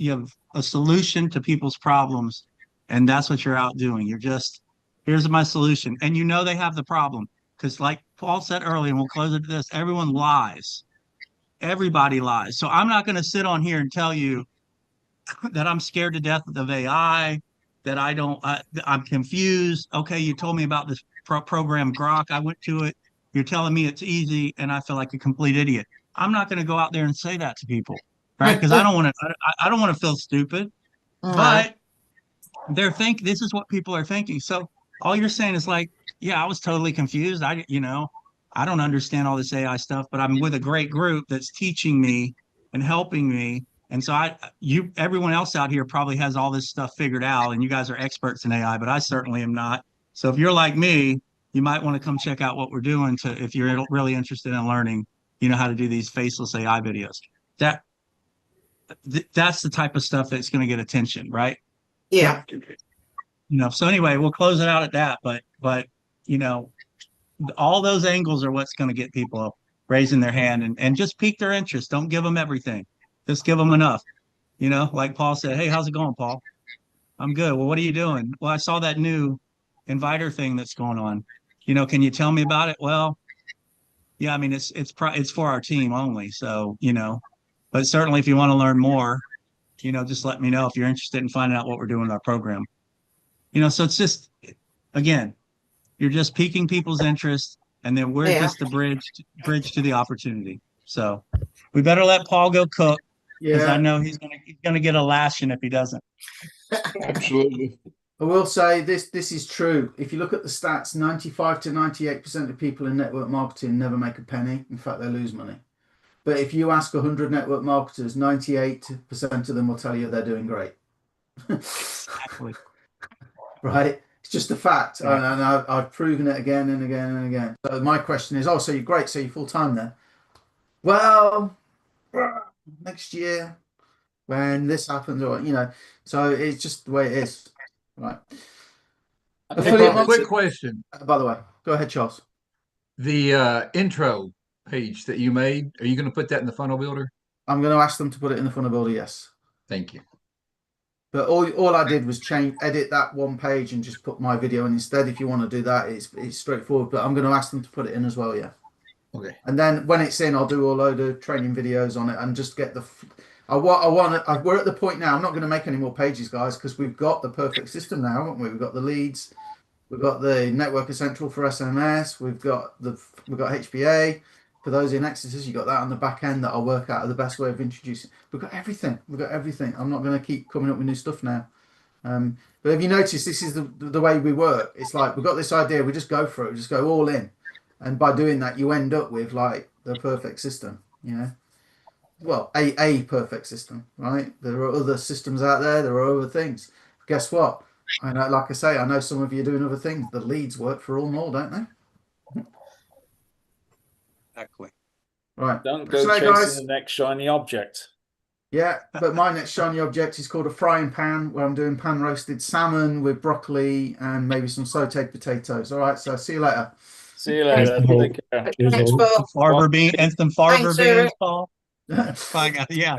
have a solution to people's problems, and that's what you're out doing. You're just, here's my solution, and they have the problem, because like Paul said earlier, and we'll close it to this: everyone lies. Everybody lies. So I'm not going to sit on here and tell you that I'm scared to death of AI, that I'm confused. Okay, you told me about this program Grok. I went to it. You're telling me it's easy, and I feel like a complete idiot. I'm not going to go out there and say that to people, right? Because I don't want to feel stupid. But this is what people are thinking. So all you're saying is like, yeah, I was totally confused. I don't understand all this AI stuff, but I'm with a great group that's teaching me and helping me. And so everyone else out here probably has all this stuff figured out, and you guys are experts in AI, but I certainly am not. So if you're like me, you might want to come check out what we're doing if you're really interested in learning, how to do these faceless AI videos. That's the type of stuff that's going to get attention, right? Yeah. So anyway, we'll close it out at that, but all those angles are what's going to get people raising their hand and just pique their interest. Don't give them everything. Just give them enough. Like Paul said, hey, how's it going, Paul? I'm good. Well, what are you doing? Well, I saw that new inviter thing that's going on. Can you tell me about it? Well, yeah, I mean, it's for our team only. So, but certainly if you want to learn more, just let me know if you're interested in finding out what we're doing in our program. So it's just, again, you're just piquing people's interest, and then we're just the bridge to the opportunity. So we better let Paul go cook, because I know he's gonna get a lashing if he doesn't. Absolutely. I will say this is true. If you look at the stats, 95 to 98% of people in network marketing never make a penny. In fact, they lose money. But if you ask 100 network marketers, 98% of them will tell you they're doing great. Exactly. Right? It's just a fact, Right. and I've proven it again and again and again. So my question is, oh, so you're great, so you're full time there? Well, next year when this happens, or so it's just the way it is, right? Quick question. By the way, go ahead, Charles. The intro page that you made, are you going to put that in the funnel builder? I'm going to ask them to put it in the funnel builder. Yes. Thank you. But all I did was edit that one page and just put my video in instead. If you want to do that, it's straightforward. But I'm going to ask them to put it in as well. Yeah. Okay. And then when it's in, I'll do a load of training videos on it and just get the. We're at the point now. I'm not going to make any more pages, guys, because we've got the perfect system now, haven't we? We've got the leads, we've got the Network Essential for SMS, we've got HBA. For those in Exodus, you got that on the back end that I'll work out the best way of introducing. We've got everything. I'm not going to keep coming up with new stuff now. But have you noticed this is the way we work? It's like we've got this idea, we just go for it, we just go all in, and by doing that, you end up with like the perfect system. Well, a perfect system, right? There are other systems out there. There are other things. Guess what? I know, like I say, I know some of you are doing other things. The leads work for all more, don't they? Exactly. Right. Don't go chasing the next shiny object. Yeah, but my next shiny object is called a frying pan, where I'm doing pan roasted salmon with broccoli and maybe some sauteed potatoes. All right, so see you later. See you later. Take care. Farmer bean and some farmer Thanks, beans, Eric. Paul. Yeah.